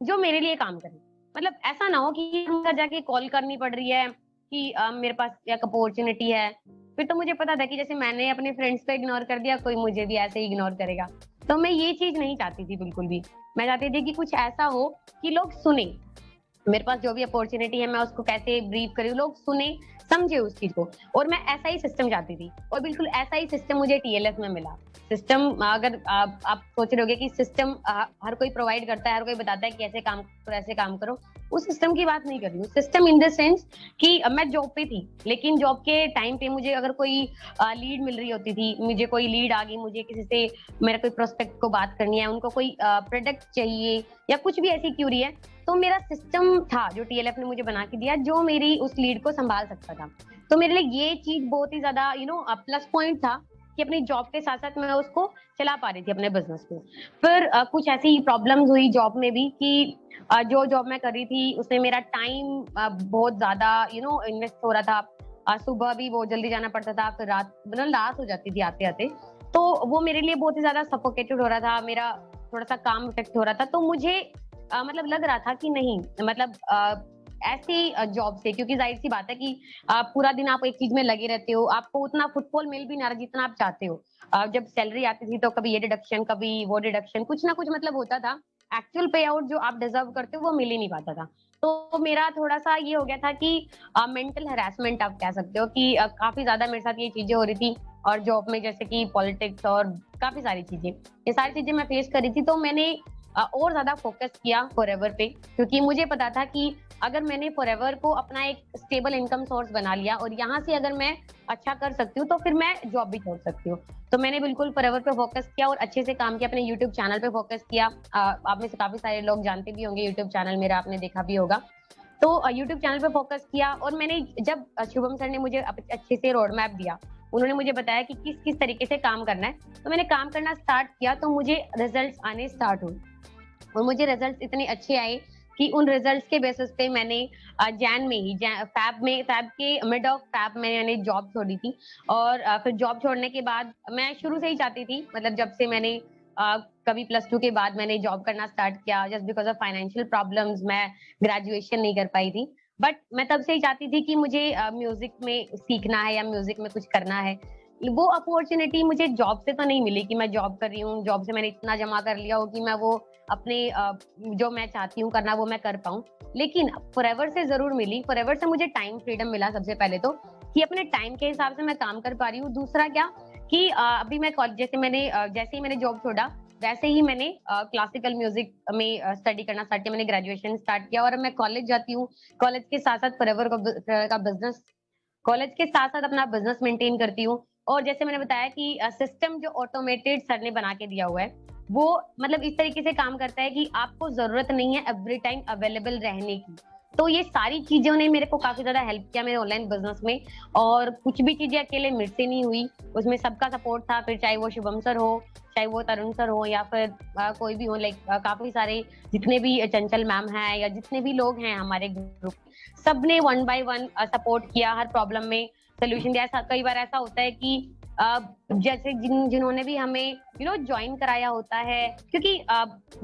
जो मेरे लिए काम करे। मतलब ऐसा ना हो कि घर जाके कॉल करनी पड़ रही है कि मेरे पास एक अपॉर्चुनिटी है। फिर तो मुझे पता था कि जैसे मैंने अपने फ्रेंड्स को इग्नोर कर दिया, कोई मुझे भी ऐसे ही इग्नोर करेगा। तो मैं ये चीज नहीं चाहती थी बिल्कुल भी। मैं चाहती थी कि कुछ ऐसा हो कि लोग सुने, मेरे पास जो भी अपॉर्चुनिटी है मैं उसको कैसे ब्रीफ करूँ, लोग सुने समझे उस चीज को, और मैं ऐसा ही सिस्टम चाहती थी, और बिल्कुल ऐसा ही सिस्टम मुझे टीएलएफ में मिला। सिस्टम अगर आप सोच रहे होगे कि सिस्टम हर कोई प्रोवाइड करता है, हर कोई बताता है कि ऐसे काम करो, ऐसे काम करो, उस सिस्टम की बात नहीं कर रही हूँ। सिस्टम इन द सेंस कि मैं जॉब पे थी, लेकिन जॉब के टाइम पे मुझे अगर कोई लीड मिल रही होती थी, मुझे कोई लीड आ गई, मुझे किसी से मेरा कोई प्रोस्पेक्ट को बात करनी है, उनको कोई प्रोडक्ट चाहिए या कुछ भी ऐसी क्यूरी है, तो मेरा सिस्टम था जो टीएलएफ ने मुझे बना के दिया, जो मेरी उस लीड को संभाल सकता था। तो मेरे लिए ये चीज बहुत ही ज्यादा प्लस पॉइंट था कि अपनी जॉब के साथ साथ मैं उसको चला पा रही थी अपने बिजनेस को। फिर कुछ ऐसी प्रॉब्लम्स हुई जॉब में भी कि जो जॉब मैं कर रही थी उसमें मेरा टाइम बहुत ज्यादा इन्वेस्ट हो रहा था। सुबह भी बहुत जल्दी जाना पड़ता था, फिर रात मतलब रात हो जाती थी आते आते, तो वो मेरे लिए बहुत ही ज्यादा सफोकेटेड हो रहा था, मेरा थोड़ा सा काम इफेक्ट हो रहा था। तो मुझे मतलब लग रहा था कि नहीं, मतलब ऐसी जॉब से, क्योंकि जाहिर सी बात है कि पूरा दिन आप एक चीज में लगे रहते हो, आपको उतना फुटफॉल मिल भी ना रहा जितना आप चाहते हो। जब सैलरी आती थी तो कभी ये डिडक्शन, कभी वो डिडक्शन, कुछ ना कुछ मतलब होता था, एक्चुअल पे आउट जो आप डिजर्व करते हो वो मिल ही नहीं पाता था। तो मेरा थोड़ा सा ये हो गया था कि मेंटल हैरेसमेंट आप कह सकते हो कि काफी ज्यादा मेरे साथ ये चीजें हो रही थी, और जॉब में जैसे कि पॉलिटिक्स और काफी सारी चीजें, ये सारी चीजें मैं फेस कर रही थी। तो मैंने और ज्यादा फोकस किया फॉरएवर पे, क्योंकि मुझे पता था कि अगर मैंने फॉरएवर को अपना एक स्टेबल इनकम सोर्स बना लिया और यहाँ से अगर मैं अच्छा कर सकती हूँ तो फिर मैं जॉब भी छोड़ सकती हूँ। तो मैंने बिल्कुल फॉरएवर पे फोकस किया और अच्छे से काम किया, अपने यूट्यूब चैनल पे फोकस किया। आप में से काफी सारे लोग जानते भी होंगे यूट्यूब चैनल मेरा, आपने देखा भी होगा। तो यूट्यूब चैनल पे फोकस किया, और मैंने जब शुभम सर ने मुझे अच्छे से रोड मैप दिया, उन्होंने मुझे बताया कि किस किस तरीके से काम करना है, तो मैंने काम करना स्टार्ट किया, तो मुझे रिजल्ट्स आने स्टार्ट हुए, और मुझे रिजल्ट्स इतने अच्छे आए कि उन रिजल्ट्स के बेसिस पे मैंने जैन में ही फैब के मिड ऑफ फैब में मैंने जॉब छोड़ी थी। और फिर जॉब छोड़ने के बाद मैं शुरू से ही चाहती थी, मतलब जब से मैंने कभी +2 के बाद मैंने जॉब करना स्टार्ट किया, just because of financial problems मैं ग्रेजुएशन नहीं कर पाई थी, बट मैं तब से ही चाहती थी कि मुझे म्यूजिक में सीखना है या म्यूजिक में कुछ करना है। वो अपॉर्चुनिटी मुझे जॉब से तो नहीं मिली कि मैं जॉब कर रही हूँ, जॉब से मैंने इतना जमा कर लिया हो कि मैं वो अपने जो मैं चाहती हूँ करना वो मैं कर पाऊँ, लेकिन फॉरएवर से जरूर मिली। फॉरएवर से मुझे टाइम फ्रीडम मिला सबसे पहले तो, कि अपने टाइम के हिसाब से मैं काम कर पा रही हूँ। दूसरा क्या कि अभी मैं जैसे ही मैंने जॉब छोड़ा, वैसे ही मैंने क्लासिकल म्यूजिक में स्टडी करना स्टार्ट किया, मैंने ग्रेजुएशन स्टार्ट किया, और मैं कॉलेज जाती हूँ। कॉलेज के साथ साथ फॉरएवर का बिजनेस, कॉलेज के साथ साथ अपना बिजनेस मेंटेन करती हूँ। और जैसे मैंने बताया कि सिस्टम जो ऑटोमेटेड सर ने बना के दिया हुआ है, वो मतलब इस तरीके से काम करता है कि आपको जरूरत नहीं है एवरी टाइम अवेलेबल रहने की। तो ये सारी चीजों ने मेरे को काफी ज्यादा हेल्प किया मेरे ऑनलाइन बिजनेस में, और कुछ भी चीजें अकेले मेरे से नहीं हुई, उसमें सबका सपोर्ट था। फिर चाहे वो शुभम सर हो, चाहे वो तरुण सर हो, या फिर कोई भी हो, लाइक काफी सारे जितने भी चंचल मैम हैं या जितने भी लोग हैं हमारे ग्रुप, सबने 1 by 1 सपोर्ट किया, हर प्रॉब्लम में सोल्यूशन दिया। कई बार ऐसा होता है कि जैसे जिन्होंने भी हमें ज्वाइन कराया होता है, क्योंकि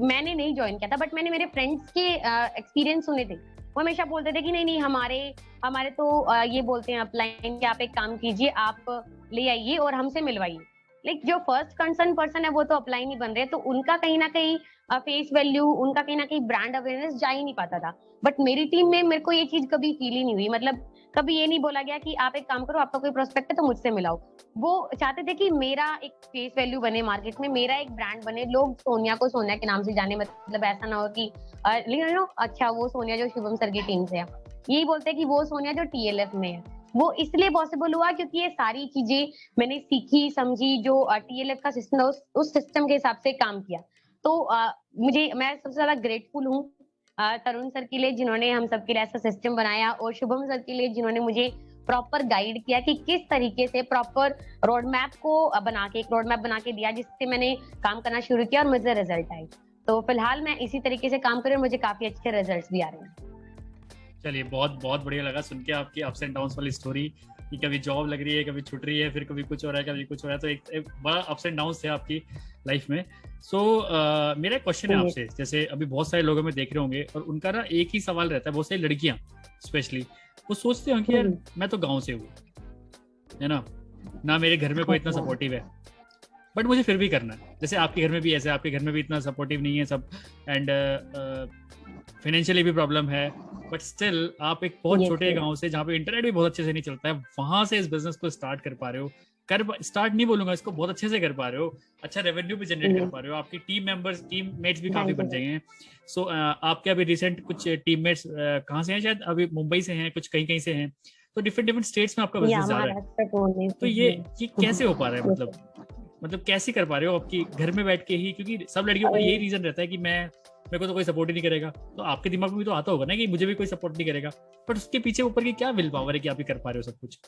मैंने नहीं ज्वाइन किया था, बट मैंने मेरे फ्रेंड्स के एक्सपीरियंस सुने थे। वो हमेशा बोलते थे कि नहीं हमारे तो ये बोलते हैं अपलाइन कि आप एक काम कीजिए, आप ले आइए और हमसे मिलवाइए। लाइक जो फर्स्ट कंसर्न पर्सन है वो तो अपलाइन ही बन रहे हैं, तो उनका कहीं ना कहीं फेस वैल्यू, उनका कहीं ना कहीं ब्रांड अवेयरनेस जा ही नहीं पाता था। बट मेरी टीम में मेरे को ये चीज कभी फील ही नहीं हुई, मतलब कभी ये नहीं बोला गया कि आप एक काम करो, आपका कोई प्रोस्पेक्ट है तो मुझसे मिलाओ। वो चाहते थे कि मेरा एक फेस वैल्यू बने मार्केट में, मेरा एक ब्रांड बने, लोग सोनिया को सोनिया के नाम से जाने, मतलब ऐसा ना हो कि अच्छा वो सोनिया जो शुभम सर की टीम से है, यही बोलते हैं कि वो सोनिया जो TLF में है। वो इसलिए पॉसिबल हुआ क्योंकि ये सारी चीजें मैंने सीखी समझी, जो TLF का सिस्टम, उस सिस्टम के हिसाब से काम किया। तो मैं सबसे ज्यादा ग्रेटफुल हूँ तरुण सर के लिए, जिन्होंने हम सबके लिए ऐसा सिस्टम बनाया, और शुभम सर के लिए जिन्होंने मुझे प्रॉपर गाइड किया कि किस तरीके से प्रॉपर रोड मैप बना के दिया, जिससे मैंने काम करना शुरू किया और मुझे रिजल्ट आए। तो फिलहाल मैं इसी तरीके से काम कर रही हूँ, मुझे काफी अच्छे रिजल्ट्स भी आ रहे हैं। चलिए, बहुत बहुत बढ़िया लगा सुन के आपकी अप्स एंड डाउन्स वाली स्टोरी, कि कभी जॉब लग रही है, कभी छूट रही है, फिर कभी कुछ हो रहा है, कभी कुछ हो रहा है, तो एक बड़ा अप्स एंड डाउन्स थे आपकी लाइफ में। सो मेरा क्वेश्चन है आपसे, जैसे अभी बहुत सारे लोगों में देख रहे होंगे और उनका ना एक ही सवाल रहता है, बहुत सारी लड़कियां स्पेशली वो सोचते होंगे यार मैं तो गाँव से हूँ, है ना मेरे घर में कोई इतना सपोर्टिव है, बट मुझे फिर भी करना है। जैसे आपके घर में भी ऐसे, आपके घर में भी इतना सपोर्टिव नहीं है सब, एंड फाइनेंशियली भी प्रॉब्लम है, बट स्टिल आप एक बहुत छोटे गांव से, जहाँ पे इंटरनेट भी बहुत अच्छे से नहीं चलता है, वहां से इस बिजनेस को स्टार्ट कर पा रहे हो, स्टार्ट नहीं बोलूंगा, इसको बहुत अच्छे से कर पा रहे हो, अच्छा रेवेन्यू भी जनरेट कर पा रहे हो, आपकी टीममेट्स भी काफी बन जाएंगे। सो आपके अभी रिसेंट कुछ टीममेट्स कहाँ से हैं, शायद अभी मुंबई से हैं, कुछ कहीं से हैं, तो डिफरेंट स्टेट्स में आपका बिजनेस जा रहा है, तो ये कैसे हो पा रहा है, मतलब कैसे कर पा रहे हो आपकी घर में बैठ के ही? क्योंकि सब लड़कियों का यही रीजन रहता है कि मेरे को तो कोई सपोर्ट ही नहीं करेगा, तो आपके दिमाग में भी तो आता होगा ना कि मुझे भी कोई सपोर्ट नहीं करेगा, बट उसके पीछे ऊपर की क्या विल पावर है कि आप ही कर पा रहे हो सब कुछ?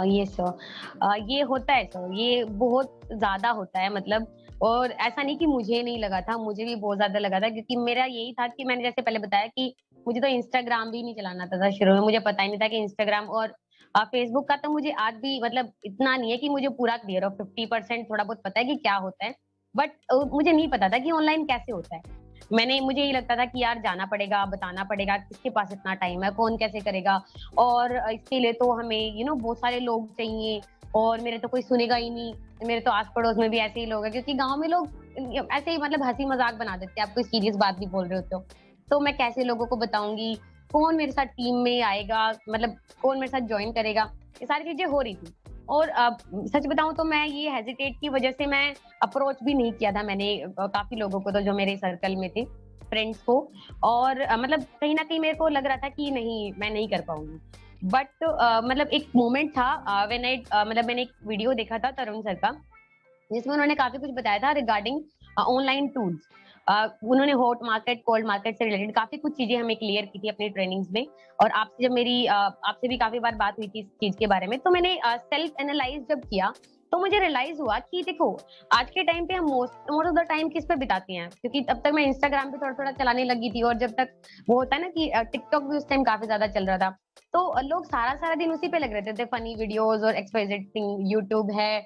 ये सर ये होता है सर, ये बहुत ज्यादा होता है, मतलब, और ऐसा नहीं कि मुझे नहीं लगा था, मुझे भी बहुत ज्यादा लगा था, क्योंकि मेरा यही था कि मैंने जैसे पहले बताया कि मुझे तो इंस्टाग्राम भी नहीं चलाना था शुरू में, मुझे पता ही नहीं था कि इंस्टाग्राम और फेसबुक का तो मुझे आज भी मतलब इतना नहीं है कि मुझे पूरा क्लियर हो, 50% थोड़ा बहुत पता है कि क्या होता है, बट मुझे नहीं पता था कि ऑनलाइन कैसे होता है। मुझे यही लगता था कि यार जाना पड़ेगा, बताना पड़ेगा, किसके पास इतना टाइम है, कौन कैसे करेगा, और इसके लिए तो हमें बहुत सारे लोग चाहिए, और मेरे तो कोई सुनेगा ही नहीं, मेरे तो आस पड़ोस में भी ऐसे ही लोग हैं, क्योंकि गाँव में लोग ऐसे ही मतलब हंसी मजाक बना देते हैं, आप कोई सीरियस बात भी बोल रहे हो तो मैं कैसे लोगों को बताऊंगी, कौन मेरे साथ टीम में आएगा, मतलब कौन मेरे साथ ज्वाइन करेगा, ये सारी चीजें हो रही थी। और सच बताऊं तो मैं ये हेजिटेट की वजह से मैं अप्रोच भी नहीं किया था मैंने काफी लोगों को, तो जो मेरे सर्कल में थे फ्रेंड्स को, और मतलब कहीं ना कहीं मेरे को लग रहा था कि नहीं, मैं नहीं कर पाऊंगी। बट मतलब एक मोमेंट था मतलब मैंने एक वीडियो देखा था तरुण सर का, जिसमें उन्होंने काफी कुछ बताया था रिगार्डिंग ऑनलाइन टूल्स। उन्होंने हॉट मार्केट, कोल्ड मार्केट से रिलेटेड काफी कुछ चीजें हमें क्लियर की थी अपनी ट्रेनिंग्स में। और आपसे जब मेरी आपसे भी काफी बार बात हुई थी इस चीज के बारे में, तो मैंने सेल्फ एनालाइज जब किया तो मुझे रियलाइज हुआ कि देखो आज के टाइम पे हम मोस्ट ऑफ द टाइम किस पे बिताते हैं, क्योंकि तब तक मैं इंस्टाग्राम पे थोड़ा थोड़ा चलाने लगी थी, और जब तक वो होता है ना कि टिकटॉक भी उस टाइम काफी ज्यादा चल रहा था, तो लोग सारा सारा दिन उसी पे लग रहते थे, फनी वीडियोस और एक्सवाइजेड थिंग, यूट्यूब है,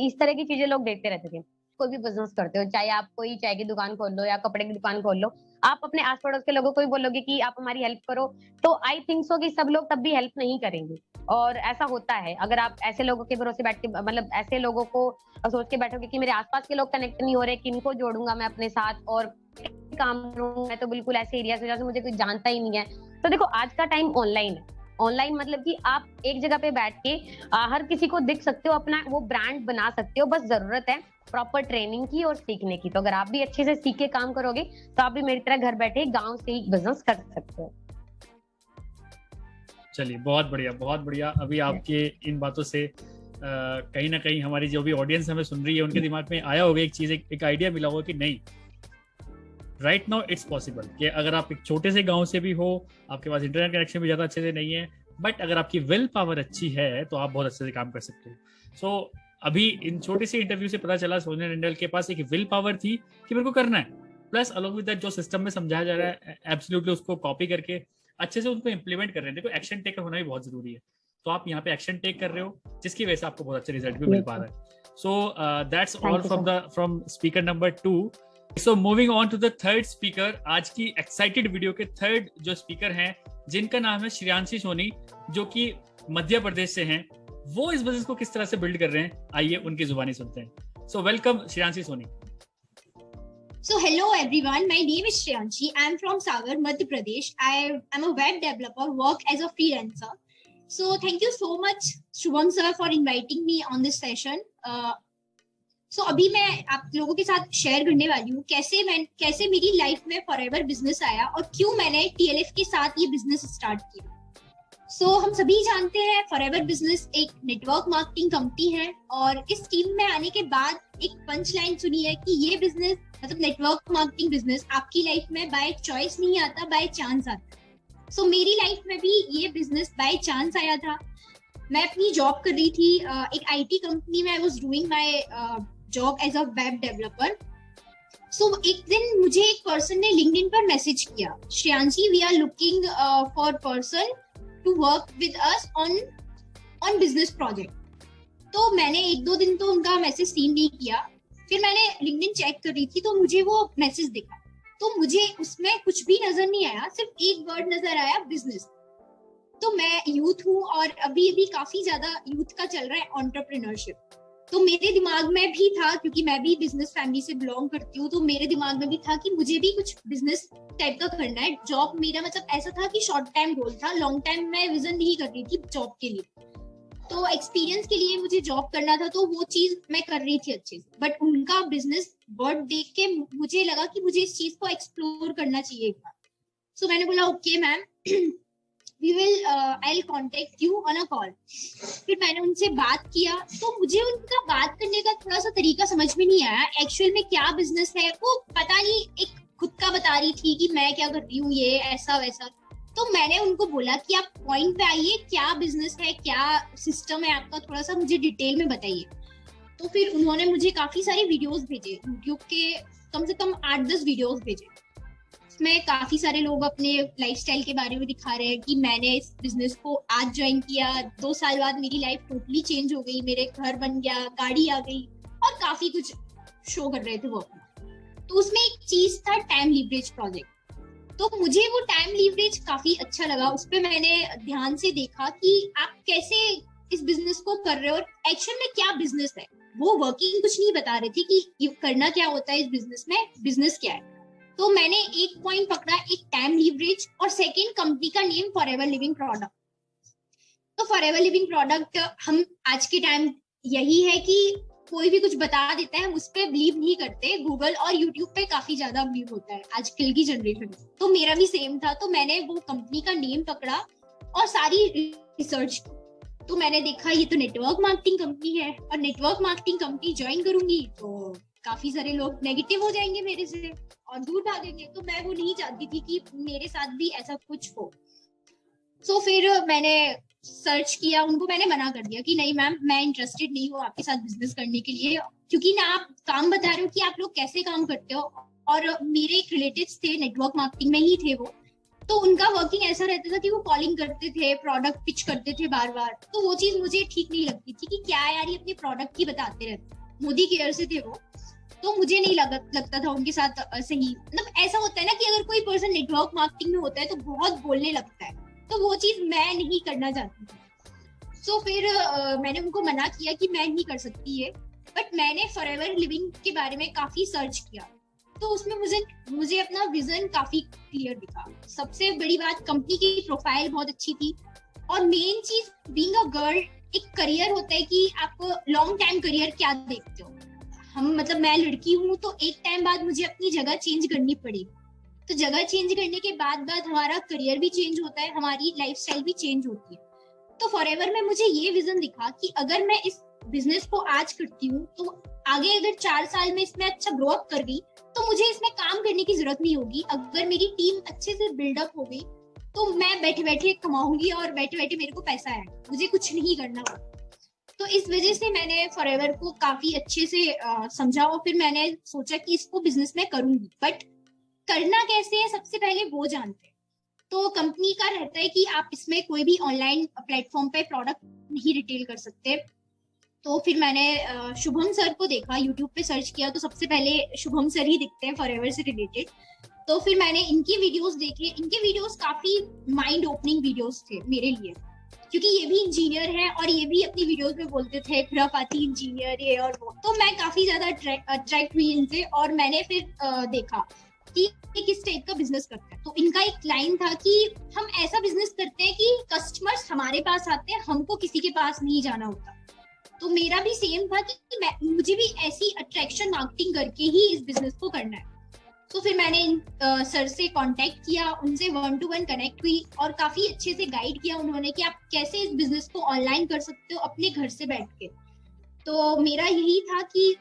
इस तरह की चीजें लोग देखते रहते थे। कोई भी बिजनेस करते हो, चाहे आप कोई चाय की दुकान खोल लो या कपड़े की दुकान खोल लो, आप अपने आस पड़ोस के लोगों को भी बोलोगे कि आप हमारी हेल्प करो, तो आई थिंक सो कि सब लोग तब भी हेल्प नहीं करेंगे। और ऐसा होता है, अगर आप ऐसे लोगों के भरोसे बैठ के, मतलब ऐसे लोगों को सोच के बैठोगे कि मेरे आसपास के लोग कनेक्ट नहीं हो रहे, किनको जोड़ूंगा मैं अपने साथ और काम करूंगा, मैं तो बिल्कुल ऐसे एरिया से जहाँ से मुझे कोई जानता ही नहीं है। तो देखो आज का टाइम ऑनलाइन है, ऑनलाइन मतलब कि आप एक जगह पे बैठ के हर किसी को दिख सकते हो, अपना वो ब्रांड बना सकते हो, बस जरूरत है प्रॉपर ट्रेनिंग की और सीखने की। तो अगर आप भी अच्छे से सीख के काम करोगे तो आप भी मेरी तरह घर बैठे गांव से ही बिजनेस कर सकते हो। चलिए बहुत बढ़िया, बहुत बढ़िया। अभी आपके इन बातों से कहीं ना कहीं हमारी जो भी ऑडियंस हमें सुन रही है उनके दिमाग में आया होगा एक चीज, एक आइडिया मिला होगा कि नहीं, राइट नाउ इट्स पॉसिबल कि अगर आप एक छोटे से गांव से भी हो, आपके पास इंटरनेट कनेक्शन भी ज्यादा अच्छे से नहीं है, बट अगर आपकी विल पावर अच्छी है तो आप बहुत अच्छे से काम कर सकते हो। सो अभी इन छोटे से इंटरव्यू से पता चला सोनिया नंडल के पास एक विल पावर थी कि मेरे को करना है, प्लस अलॉन्ग विद दैट जो सिस्टम में समझाया जा रहा है एब्सोल्युटली उसको कॉपी करके अच्छे से उनको इंप्लीमेंट कर रहे हैं। देखो एक्शन टेकर होना भी बहुत जरूरी है, तो आप यहाँ पे एक्शन टेक कर रहे हो जिसकी वजह से आपको बहुत अच्छे रिजल्ट भी मिल पा रहा है। So that's all from speaker number 2। So moving on to the third speaker, आज की एक्साइटेड वीडियो के थर्ड जो स्पीकर हैं जिनका नाम है श्रेयांशी सोनी, जो कि मध्य प्रदेश से हैं। वो इस बिजनेस को किस तरह से बिल्ड कर रहे हैं, आइए उनकी जुबानी सुनते हैं। So welcome Shreyanshi Soni. So hello everyone, my name is Shreyanshi. I am from Sagar, Madhya Pradesh. I am a web developer, work as a freelancer. So thank you so much Shubham sir for inviting me on this session. So अभी मैं आप लोगों के साथ share करने वाली हूँ कैसे मेरी लाइफ में फॉरएवर बिजनेस आया और क्यों मैंने TLF के साथ ये बिजनेस स्टार्ट किया। So हम सभी जानते हैं फॉरएवर बिजनेस एक नेटवर्क मार्केटिंग कंपनी है, और इस टीम में आने के बाद एक पंच लाइन सुनी है कि ये बिजनेस मतलब नेटवर्क मार्केटिंग बिजनेस आपकी लाइफ में बाय चॉइस नहीं आता, बाय चांस आता है। सो मेरी लाइफ में भी ये बिजनेस बाय चांस आया था। मैं अपनी जॉब कर रही थी एक IT कंपनी में, I was doing my job as a web developer. So एक दिन मुझे एक पर्सन ने लिंक्डइन पर मैसेज किया, Shreyanshi we are looking for person to work with us on business project. तो मैंने 1-2 दिन तो उनका मैसेज सीन नहीं किया, फिर मैंने लिंक्डइन चेक कर रही थी तो मुझे वो मैसेज दिखा, तो मुझे उसमें कुछ भी नजर नहीं आया, सिर्फ एक वर्ड नजर आया, बिजनेस। तो मैं यूथ हूँ और अभी काफी ज्यादा यूथ का चल रहा है एंटरप्रेन्योरशिप, तो मेरे दिमाग में भी था, क्योंकि मैं भी बिजनेस फैमिली से बिलोंग करती हूँ, तो मेरे दिमाग में भी था कि मुझे भी कुछ बिजनेस टाइप का करना है। जॉब मेरा मतलब ऐसा था कि शॉर्ट टाइम गोल था, लॉन्ग टाइम मैं विजन नहीं कर रही थी जॉब के लिए, तो एक्सपीरियंस के लिए मुझे जॉब करना था, तो वो चीज मैं कर रही थी अच्छे से। बट उनका बिजनेस वर्ड देख के मुझे लगा कि मुझे इस चीज को एक्सप्लोर करना चाहिए एक बार। सो मैंने बोला okay ma'am, I will contact you on a call. फिर मैंने उनसे बात किया, तो मुझे उनका बात करने का थोड़ा सा तरीका समझ में नहीं आया, एक्चुअल में क्या बिजनेस है वो पता नहीं, एक खुद का बता रही थी कि मैं क्या कर रही हूँ, ये ऐसा वैसा। तो मैंने उनको बोला कि आप पॉइंट पे आइए, क्या बिजनेस है, क्या सिस्टम है आपका, थोड़ा सा मुझे डिटेल में बताइए। तो फिर उन्होंने मुझे काफी सारे वीडियोस भेजे, यूट्यूब के कम से कम 8-10 वीडियोस भेजे। इसमें काफी सारे लोग अपने लाइफस्टाइल के बारे में दिखा रहे हैं कि मैंने इस बिजनेस को आज ज्वाइन किया, 2 साल बाद मेरी लाइफ टोटली चेंज हो गई, मेरे घर बन गया, गाड़ी आ गई, और काफी कुछ शो कर रहे थे वो अपना। तो उसमें एक चीज था टाइम लीवरेज प्रोजेक्ट, तो मुझे वो टाइम लीवरेज काफी अच्छा लगा। उस पर मैंने ध्यान से देखा कि आप कैसे इस बिजनेस को कर रहे हो और एक्चुअल में क्या बिजनेस है। वो वर्किंग कुछ नहीं बता रहे थे कि करना क्या होता है इस बिजनेस में, बिजनेस क्या है। तो मैंने एक पॉइंट पकड़ा, एक टाइम लीवरेज, और सेकंड कंपनी का नेम फॉरएवर लिविंग प्रोडक्ट। तो फॉरएवर लिविंग प्रोडक्ट हम आज के टाइम यही है कि कोई भी कुछ बता देता है, हम उस पर बिलीव नहीं करते। गूगल और यूट्यूब पे काफी ज्यादा बिलीव होता है आजकल की जनरेशन में, तो मेरा भी सेम था। तो मैंने वो कंपनी का नेम पकड़ा और सारी रिसर्च, तो मैंने देखा ये तो नेटवर्क मार्केटिंग कंपनी है, और नेटवर्क मार्केटिंग कंपनी ज्वाइन करूंगी तो काफी सारे लोग नेगेटिव हो जाएंगे मेरे से और दूर भागेंगे, तो मैं वो नहीं चाहती थी कि मेरे साथ भी ऐसा कुछ हो। सो फिर मैंने सर्च किया, उनको मैंने मना कर दिया कि नहीं मैम, मैं इंटरेस्टेड नहीं हूँ आपके साथ बिजनेस करने के लिए, क्योंकि ना आप काम बता रहे हो कि आप लोग कैसे काम करते हो, और मेरे एक रिलेटिव्स थे नेटवर्क मार्केटिंग में ही थे वो, तो उनका वर्किंग ऐसा रहता था कि वो कॉलिंग करते थे, प्रोडक्ट पिच करते थे बार बार, तो वो चीज मुझे ठीक नहीं लगती थी कि क्या यार ये अपने प्रोडक्ट ही बताते रहते। मोदी केयर से थे वो, तो मुझे नहीं लगता था उनके साथ सही। मतलब ऐसा होता है ना कि अगर कोई पर्सन नेटवर्क मार्केटिंग में होता है तो बहुत बोलने लगता है, तो वो चीज मैं नहीं करना चाहती थी। सो फिर मैंने उनको मना किया कि मैं नहीं कर सकती ये, बट मैंने फॉरएवर लिविंग के बारे में काफी सर्च किया, तो उसमें मुझे अपना विजन काफी क्लियर दिखा। सबसे बड़ी बात, कंपनी की प्रोफाइल बहुत अच्छी थी, और मेन चीज बीइंग अ गर्ल, एक करियर होता है कि आप लॉन्ग टाइम करियर क्या देखते हो। मैं लड़की हूँ, तो एक टाइम बाद मुझे अपनी जगह चेंज करनी पड़ेगी, तो जगह चेंज करने के बाद हमारा करियर भी चेंज होता है, हमारी लाइफस्टाइल भी चेंज होती है। तो फॉरएवर में मुझे ये विजन दिखा कि अगर मैं इस बिजनेस को आज करती हूँ, तो आगे अगर 4 साल में इसमें अच्छा ग्रो अप कर गई, तो मुझे इसमें काम करने की जरूरत नहीं होगी। अगर मेरी टीम अच्छे से बिल्डअप हो गई, तो मैं बैठे बैठे कमाऊंगी और बैठे बैठे मेरे को पैसा आएगा, मुझे कुछ नहीं करना होगा। तो इस वजह से मैंने फॉरएवर को काफी अच्छे से समझा, और फिर मैंने सोचा कि इसको बिजनेस में करूंगी। बट करना कैसे है, सबसे पहले वो जानते हैं। तो कंपनी का रहता है कि आप इसमें कोई भी ऑनलाइन प्लेटफॉर्म पे प्रोडक्ट नहीं रिटेल कर सकते। तो फिर मैंने शुभम सर को देखा, यूट्यूब पे सर्च किया, तो सबसे पहले शुभम सर ही दिखते हैं फॉरएवर से रिलेटेड। तो फिर मैंने इनकी वीडियोस देखे, इनके वीडियोस काफी माइंड ओपनिंग वीडियोस थे मेरे लिए, क्योंकि ये भी इंजीनियर है और ये भी अपनी वीडियोस में बोलते थे खुराफाती इंजीनियर ये और वो। तो मैं काफी ज्यादा अट्रैक्ट हुई इनसे, और मैंने फिर देखा कि ये किस टाइप का बिजनेस करते हैं। तो इनका एक लाइन था कि हम ऐसा बिजनेस करते हैं कि कस्टमर्स हमारे पास आते हैं, हमको किसी के पास नहीं जाना होता। तो मेरा भी सेम था कि मुझे भी ऐसी अट्रैक्शन मार्केटिंग करके ही इस बिजनेस को करना है। तो फिर मैंने सर से कांटेक्ट किया, उनसे 1-to-1 कनेक्ट हुई, और काफी अच्छे से गाइड किया उन्होंने कि आप कैसे इस बिजनेस को ऑनलाइन कर सकते हो अपने घर से बैठ के। तो मेरा यही था कि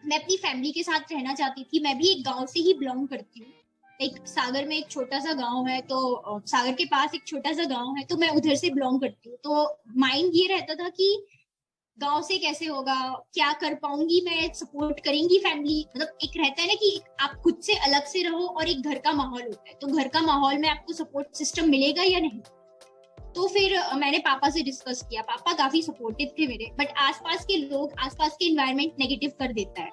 मैं अपनी फैमिली के साथ रहना चाहती थी। मैं भी एक गांव से ही बिलोंग करती हूँ, एक सागर में एक छोटा सा गांव है, तो सागर के पास एक छोटा सा गांव है, तो मैं उधर से बिलोंग करती हूँ। तो माइंड ये रहता था कि गांव से कैसे होगा, क्या कर पाऊंगी मैं, सपोर्ट करेंगी फैमिली। एक रहता है ना कि आप खुद से अलग से रहो, और एक घर का माहौल होता है, तो घर का माहौल में आपको सपोर्ट सिस्टम मिलेगा या नहीं। तो फिर मैंने पापा से डिस्कस किया, पापा काफी सपोर्टिव थे मेरे, बट आसपास के लोग, आसपास के एनवायरनमेंट नेगेटिव कर देता है।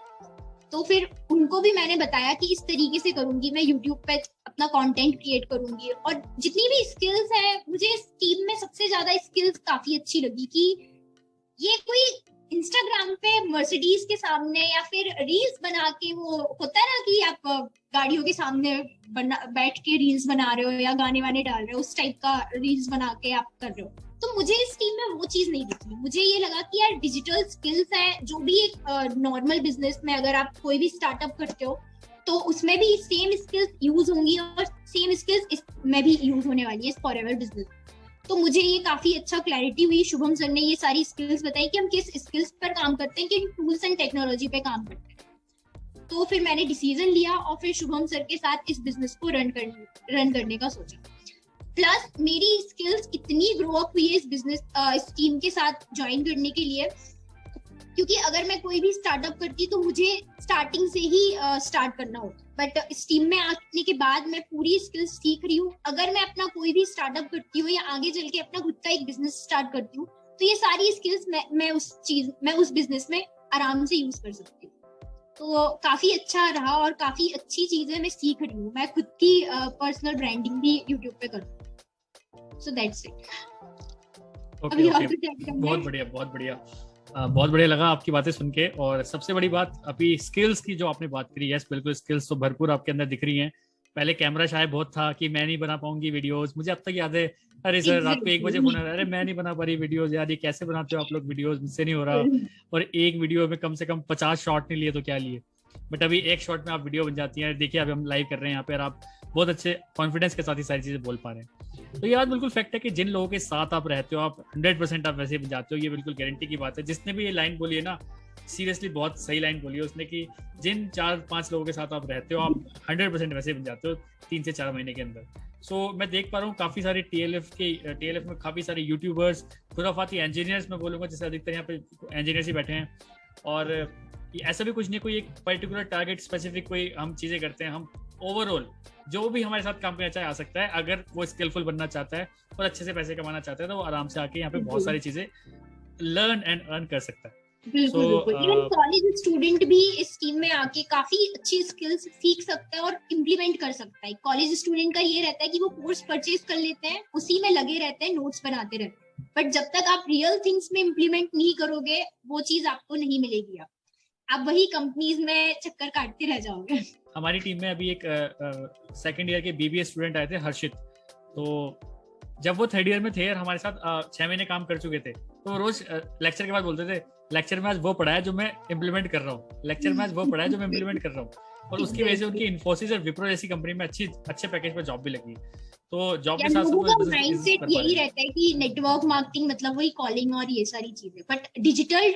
तो फिर उनको भी मैंने बताया कि इस तरीके से करूंगी मैं, यूट्यूब पे अपना कंटेंट क्रिएट करूंगी, और जितनी भी स्किल्स है, मुझे इस टीम में सबसे ज्यादा स्किल्स काफी अच्छी लगी कि ये कोई इंस्टाग्राम पे मर्सिडीज के सामने या फिर रील्स बना के, वो होता है ना कि आप गाड़ियों के सामने बैठ के रील्स बना रहे हो या गाने वाने डाल रहे हो, उस टाइप का रील्स बना के आप कर रहे हो। तो मुझे इस टीम में वो चीज नहीं दिखी। मुझे ये लगा कि यार डिजिटल स्किल्स है, जो भी एक नॉर्मल बिजनेस में अगर आप कोई भी स्टार्टअप करते हो, तो उसमें भी सेम स्किल्स यूज होंगी, और सेम स्किल्स इसमें भी यूज होने वाली है इस फॉरएवर बिजनेस। तो मुझे ये काफी अच्छा क्लैरिटी हुई। शुभम सर ने ये सारी स्किल्स बताई कि हम किस स्किल्स पर काम करते हैं, किन टूल्स एंड टेक्नोलॉजी पे काम करते हैं। तो फिर मैंने डिसीजन लिया, और फिर शुभम सर के साथ इस बिजनेस को रन करने का सोचा। प्लस मेरी स्किल्स इतनी ग्रो अप हुई है इस टीम के साथ ज्वाइन करने के लिए, क्योंकि अगर मैं कोई भी स्टार्टअप करती तो मुझे स्टार्टिंग से ही स्टार्ट करना होता, बट इस टीम में आने के बाद मैं पूरी स्किल्स सीख रही हूँ। अगर मैं अपना कोई भी स्टार्टअप करती हूँ या आगे चल के अपना खुद का एक बिजनेस स्टार्ट करती हूँ, तो ये सारी स्किल्स मैं उस बिजनेस में आराम से यूज कर सकती हूँ। तो काफी अच्छा रहा, और काफी अच्छी चीजें मैं सीख रही हूँ। मैं खुद की पर्सनल ब्रांडिंग भी यूट्यूब पे करती हूँ। So that's it. बहुत बढ़िया, बहुत बढ़िया। बहुत बढ़िया लगा आपकी बातें सुन के। और सबसे बड़ी बात अभी स्किल्स की जो आपने बात करी, यस बिल्कुल, स्किल्स तो भरपूर आपके अंदर दिख रही हैं। पहले कैमरा शायद बहुत था कि मैं नहीं बना पाऊंगी वीडियोस, मुझे अब तक याद है, अरे सर रात को 1 बजे फोन आ रहा है, अरे मैं नहीं बना पा रही वीडियोस, यार ये कैसे बनाते हो आप लोग वीडियोस, मुझसे नहीं हो रहा। और एक वीडियो में कम से कम 50 शॉट नहीं लिए तो क्या लिए, बट अभी एक शॉट में आप वीडियो बन जाती है। देखिए अभी हम लाइव कर रहे हैं यहाँ पे, और आप बहुत अच्छे कॉन्फिडेंस के साथ ही सारी चीजें बोल पा रहे हैं। तो ये बात बिल्कुल फैक्ट है कि जिन लोगों के साथ आप रहते हो, आप 100% आप वैसे बन जाते हो, ये बिल्कुल गारंटी की बात है। जिसने भी ये लाइन बोली है ना सीरियसली बहुत सही लाइन बोली है उसने कि जिन 4-5 लोगों के साथ आप रहते हो आप 100% वैसे बन जाते हो 3 से 4 महीने के अंदर। सो मैं देख पा रहा हूँ काफ़ी सारे TLF में काफ़ी सारे यूट्यूबर्स, खुराफाती इंजीनियर्स मैं बोलूँगा, जैसे अधिकतर यहाँ पे इंजीनियर्स ही बैठे हैं। और ऐसा भी कुछ नहीं, कोई एक पर्टिकुलर टारगेट स्पेसिफिक कोई हम चीज़ें करते हैं, हम ओवरऑल जो भी हमारे साथ काम करना चाहे आ सकता है, अगर वो स्किलफुल बनना चाहता है और अच्छे से पैसे कमाना चाहता है तो वो आराम से आके यहाँ पे बहुत सारी चीज़ें लर्न एंड अर्न कर सकता है। बिल्कुल बिल्कुल। इवन कॉलेज स्टूडेंट भी इस टीम में आके काफी अच्छी स्किल्स सीख सकता है और इम्प्लीमेंट कर सकता है। कॉलेज स्टूडेंट का ये रहता है कि वो कोर्स परचेज कर लेते हैं, उसी में लगे रहते हैं, नोट्स बनाते रहते हैं, बट जब तक आप रियल थिंग्स में इम्प्लीमेंट नहीं करोगे वो चीज आपको नहीं मिलेगी। आप वही कंपनीज में चक्कर काटते रह जाओगे। हमारी टीम में अभी एक सेकंड ईयर के BBA स्टूडेंट आए थे, हर्षित। तो जब वो थर्ड ईयर में थे और हमारे साथ 6 महीने काम कर चुके थे, तो रोज लेक्चर के बाद बोलते थे, लेक्चर में आज वो पढ़ा है जो मैं इम्प्लीमेंट कर रहा हूँ, लेक्चर में आज वो पढ़ा है जो मैं इम्प्लीमेंट कर रहा हूँ। और उसकी वजह से उनकी इन्फोसिस और विप्रो जैसी कंपनी में अच्छे पैकेज पर जॉब भी लगी। तो जॉब के साथ माइंडसेट यही रहता है कि नेटवर्क मार्केटिंग मतलब वही कॉलिंग और ये सारी चीजें, बट डिजिटल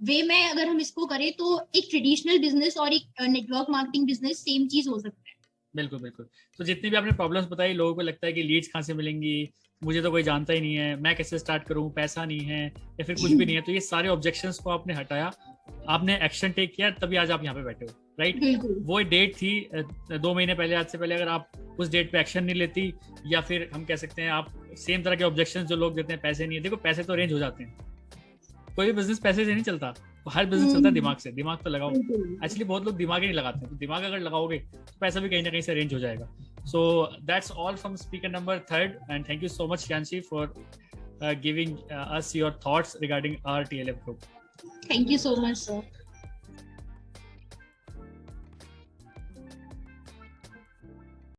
वे में अगर हम इसको करें तो एक ट्रेडिशनल बिजनेस और एक नेटवर्क मार्केटिंग बिजनेस सेम चीज हो सकता है। बिल्कुल बिल्कुल। तो जितनी भी आपने प्रॉब्लम्स बताई, लोगों को लगता है कि लीड्स कहाँ से मिलेंगी, मुझे तो कोई जानता ही नहीं है, मैं कैसे स्टार्ट करूँ, पैसा नहीं है या फिर कुछ भी नहीं है। तो ये सारे ऑब्जेक्शंस को आपने हटाया, आपने एक्शन टेक किया, तभी आज आप यहाँ पे बैठे हो, राइट? वो डेट थी 2 महीने पहले, आज से पहले अगर आप उस डेट पे एक्शन नहीं लेती, या फिर हम कह सकते हैं आप सेम तरह के ऑब्जेक्शंस जो लोग देते हैं, पैसे नहीं है, देखो पैसे तो अरेंज हो जाते हैं, कोई भी बिजनेस पैसे से नहीं चलता, हर बिजनेस चलता है दिमाग से। दिमाग तो लगाओ, एक्चुअली बहुत लोग दिमाग ही नहीं लगाते हैं, तो दिमाग अगर लगाओगे तो पैसा भी कहीं ना कहीं से अरेंज हो जाएगा। सो that's all from speaker number 3 and thank you so much Shriyanshi for giving us your thoughts regarding our TLF group. Thank you so much, sir.